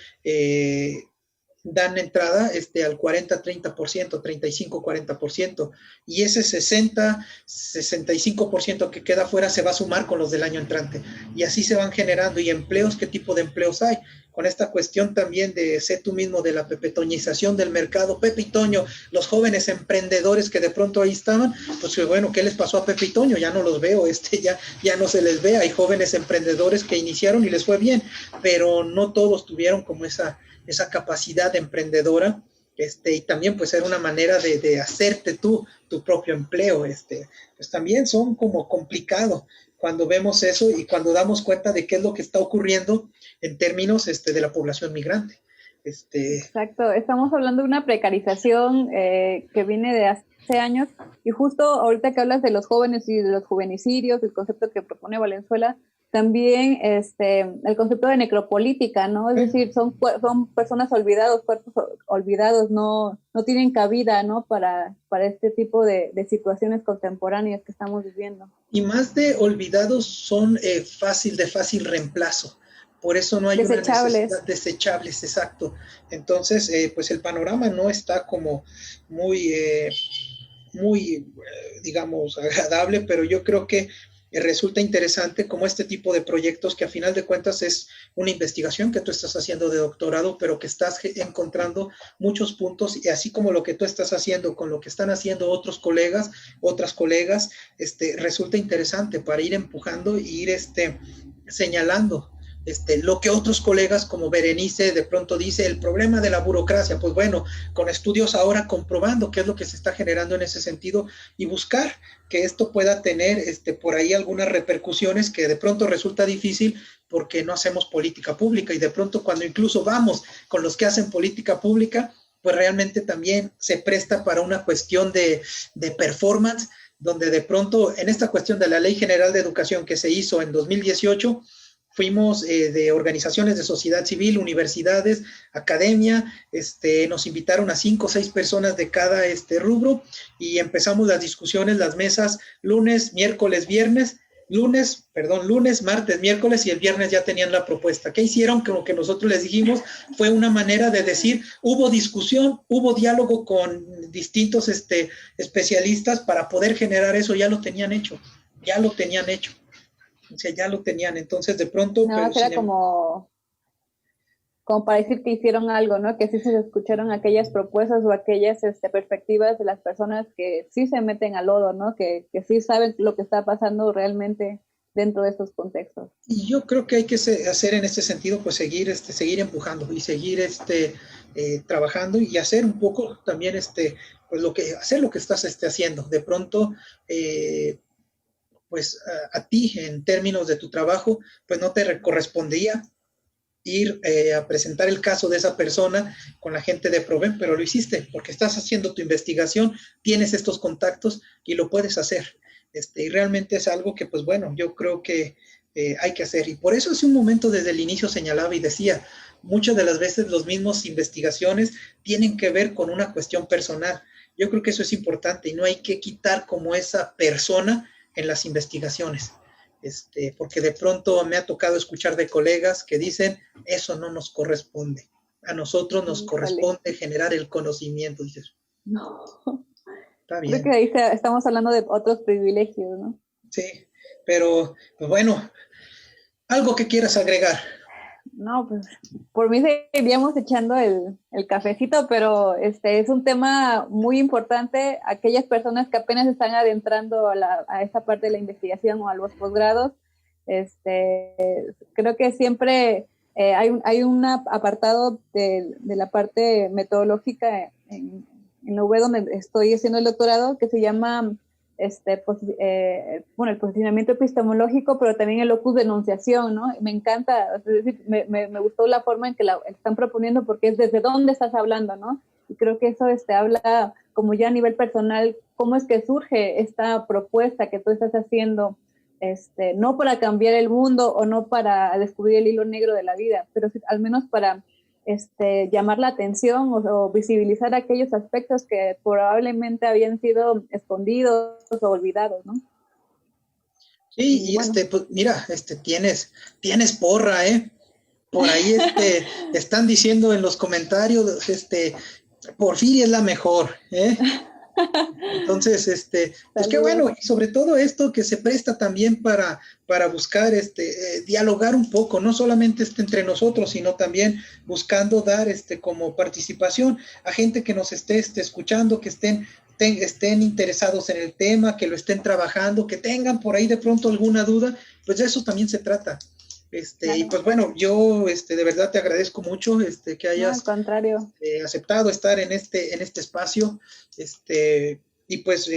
dan entrada al 40, 30%, 35, 40%, y ese 60, 65% que queda fuera se va a sumar con los del año entrante, y así se van generando. ¿Y empleos? ¿Qué tipo de empleos hay? Con esta cuestión también de sé tú mismo, de la pepetoñización del mercado. Pepe y Toño, los jóvenes emprendedores que de pronto ahí estaban, pues bueno, ¿qué les pasó a Pepe y Toño? Ya no los veo, ya no se les ve. Hay jóvenes emprendedores que iniciaron y les fue bien, pero no todos tuvieron como esa capacidad emprendedora, y también pues era una manera de hacerte tu propio empleo, pues también son como complicado cuando vemos eso y cuando damos cuenta de qué es lo que está ocurriendo en términos de la población migrante. Exacto, estamos hablando de una precarización que viene de hace años, y justo ahorita que hablas de los jóvenes y de los juvenicidios, el concepto que propone Valenzuela, también el concepto de necropolítica, ¿no? Es decir, son personas olvidadas, cuerpos olvidados, no tienen cabida, ¿no? Para este tipo de situaciones contemporáneas que estamos viviendo. Y más de olvidados, son de fácil reemplazo. Por eso no hay desechables. Una necesidad. Desechables, exacto. Entonces, pues el panorama no está como muy, digamos, agradable, pero yo creo que resulta interesante como este tipo de proyectos, que a final de cuentas es una investigación que tú estás haciendo de doctorado, pero que estás encontrando muchos puntos, y así como lo que tú estás haciendo con lo que están haciendo otras colegas, resulta interesante para ir empujando e ir señalando lo que otros colegas como Berenice de pronto dice, el problema de la burocracia. Pues bueno, con estudios ahora comprobando qué es lo que se está generando en ese sentido, y buscar que esto pueda tener por ahí algunas repercusiones, que de pronto resulta difícil porque no hacemos política pública, y de pronto cuando incluso vamos con los que hacen política pública, pues realmente también se presta para una cuestión de performance, donde de pronto en esta cuestión de la Ley General de Educación que se hizo en 2018, fuimos de organizaciones de sociedad civil, universidades, academia, nos invitaron a 5 o 6 personas de cada rubro, y empezamos las discusiones, las mesas, lunes, martes, miércoles, y el viernes ya tenían la propuesta. ¿Qué hicieron? Como que nosotros les dijimos, fue una manera de decir, hubo discusión, hubo diálogo con distintos especialistas para poder generar eso. Ya lo tenían hecho. O sea, ya lo tenían, entonces de pronto... No, era como para decir que hicieron algo, ¿no? Que sí se escucharon aquellas propuestas o aquellas perspectivas de las personas que sí se meten al lodo, ¿no? Que sí saben lo que está pasando realmente dentro de estos contextos. Y yo creo que hay que hacer en este sentido, pues seguir empujando y seguir trabajando, y hacer un poco también pues hacer lo que estás haciendo. De pronto... pues a ti, en términos de tu trabajo, pues no te correspondía ir a presentar el caso de esa persona con la gente de Proven, pero lo hiciste porque estás haciendo tu investigación, tienes estos contactos y lo puedes hacer. Y realmente es algo que, pues bueno, yo creo que hay que hacer. Y por eso hace un momento desde el inicio señalaba y decía, muchas de las veces las mismas investigaciones tienen que ver con una cuestión personal. Yo creo que eso es importante, y no hay que quitar como esa persona en las investigaciones, porque de pronto me ha tocado escuchar de colegas que dicen, eso no nos corresponde, a nosotros nos corresponde generar el conocimiento. Dices, no. Está bien. Creo que ahí estamos hablando de otros privilegios, ¿no? Sí, pero pues bueno, algo que quieras agregar. No, pues por mí seguiríamos echando el cafecito, pero es un tema muy importante. Aquellas personas que apenas están adentrando a esta parte de la investigación o a los posgrados, creo que siempre hay un apartado de la parte metodológica en la UB donde estoy haciendo el doctorado que se llama el posicionamiento epistemológico, pero también el locus de enunciación, ¿no? Me encanta, es decir, me gustó la forma en que la están proponiendo porque es desde dónde estás hablando, ¿no? Y creo que eso habla como ya a nivel personal, cómo es que surge esta propuesta que tú estás haciendo, no para cambiar el mundo o no para descubrir el hilo negro de la vida, pero sí, al menos para llamar la atención o visibilizar aquellos aspectos que probablemente habían sido escondidos o olvidados, ¿no? Sí, y bueno. pues mira, tienes porra, ¿eh? Por ahí están diciendo en los comentarios, Porfiria es la mejor, ¿eh? Entonces, pues qué bueno, y sobre todo esto que se presta también para buscar, dialogar un poco, no solamente entre nosotros, sino también buscando dar, como participación a gente que nos esté escuchando, que estén interesados en el tema, que lo estén trabajando, que tengan por ahí de pronto alguna duda, pues de eso también se trata. Claro. Y pues bueno, yo de verdad te agradezco mucho que hayas al contrario. Aceptado estar en este espacio, y pues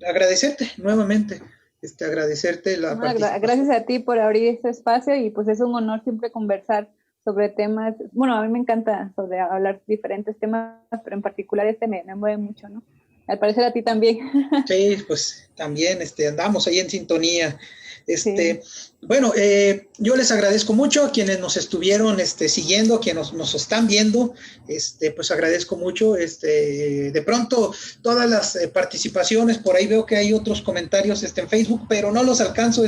agradecerte nuevamente, agradecerte la participación. Gracias a ti por abrir este espacio y pues es un honor siempre conversar sobre temas, bueno, a mí me encanta sobre hablar diferentes temas, pero en particular me mueve mucho, ¿no? Al parecer a ti también. Sí, pues también andamos ahí en sintonía. Sí. Bueno, yo les agradezco mucho a quienes nos estuvieron siguiendo, a quienes nos están viendo, pues agradezco mucho, de pronto todas las participaciones, por ahí veo que hay otros comentarios en Facebook, pero no los alcanzo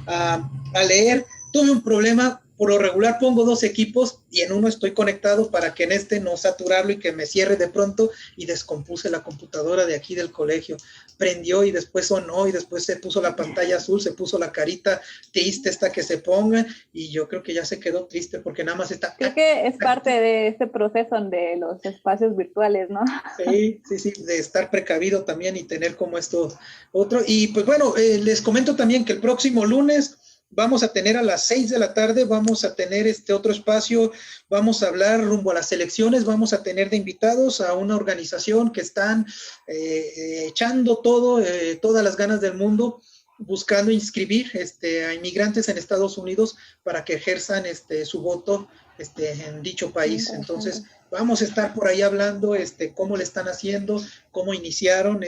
a leer. Tuve un problema, por lo regular pongo 2 equipos y en uno estoy conectado para que en no saturarlo y que me cierre de pronto, y descompuse la computadora de aquí del colegio. Prendió y después sonó y después se puso la pantalla azul, se puso la carita triste que se ponga, y yo creo que ya se quedó triste porque nada más está... Creo que es parte de este proceso de los espacios virtuales, ¿no? Sí, de estar precavido también y tener como esto otro. Y pues bueno, les comento también que el próximo lunes vamos a tener a las 6 de la tarde, vamos a tener otro espacio, vamos a hablar rumbo a las elecciones, vamos a tener de invitados a una organización que están echando todas las ganas del mundo, buscando inscribir a inmigrantes en Estados Unidos para que ejerzan su voto en dicho país. Entonces, vamos a estar por ahí hablando cómo le están haciendo, cómo iniciaron,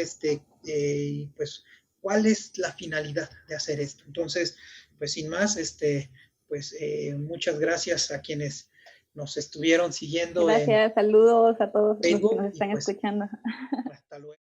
y pues cuál es la finalidad de hacer esto. Entonces, pues sin más, muchas gracias a quienes nos estuvieron siguiendo. Gracias, saludos a todos Facebook, los que nos están escuchando. Hasta luego.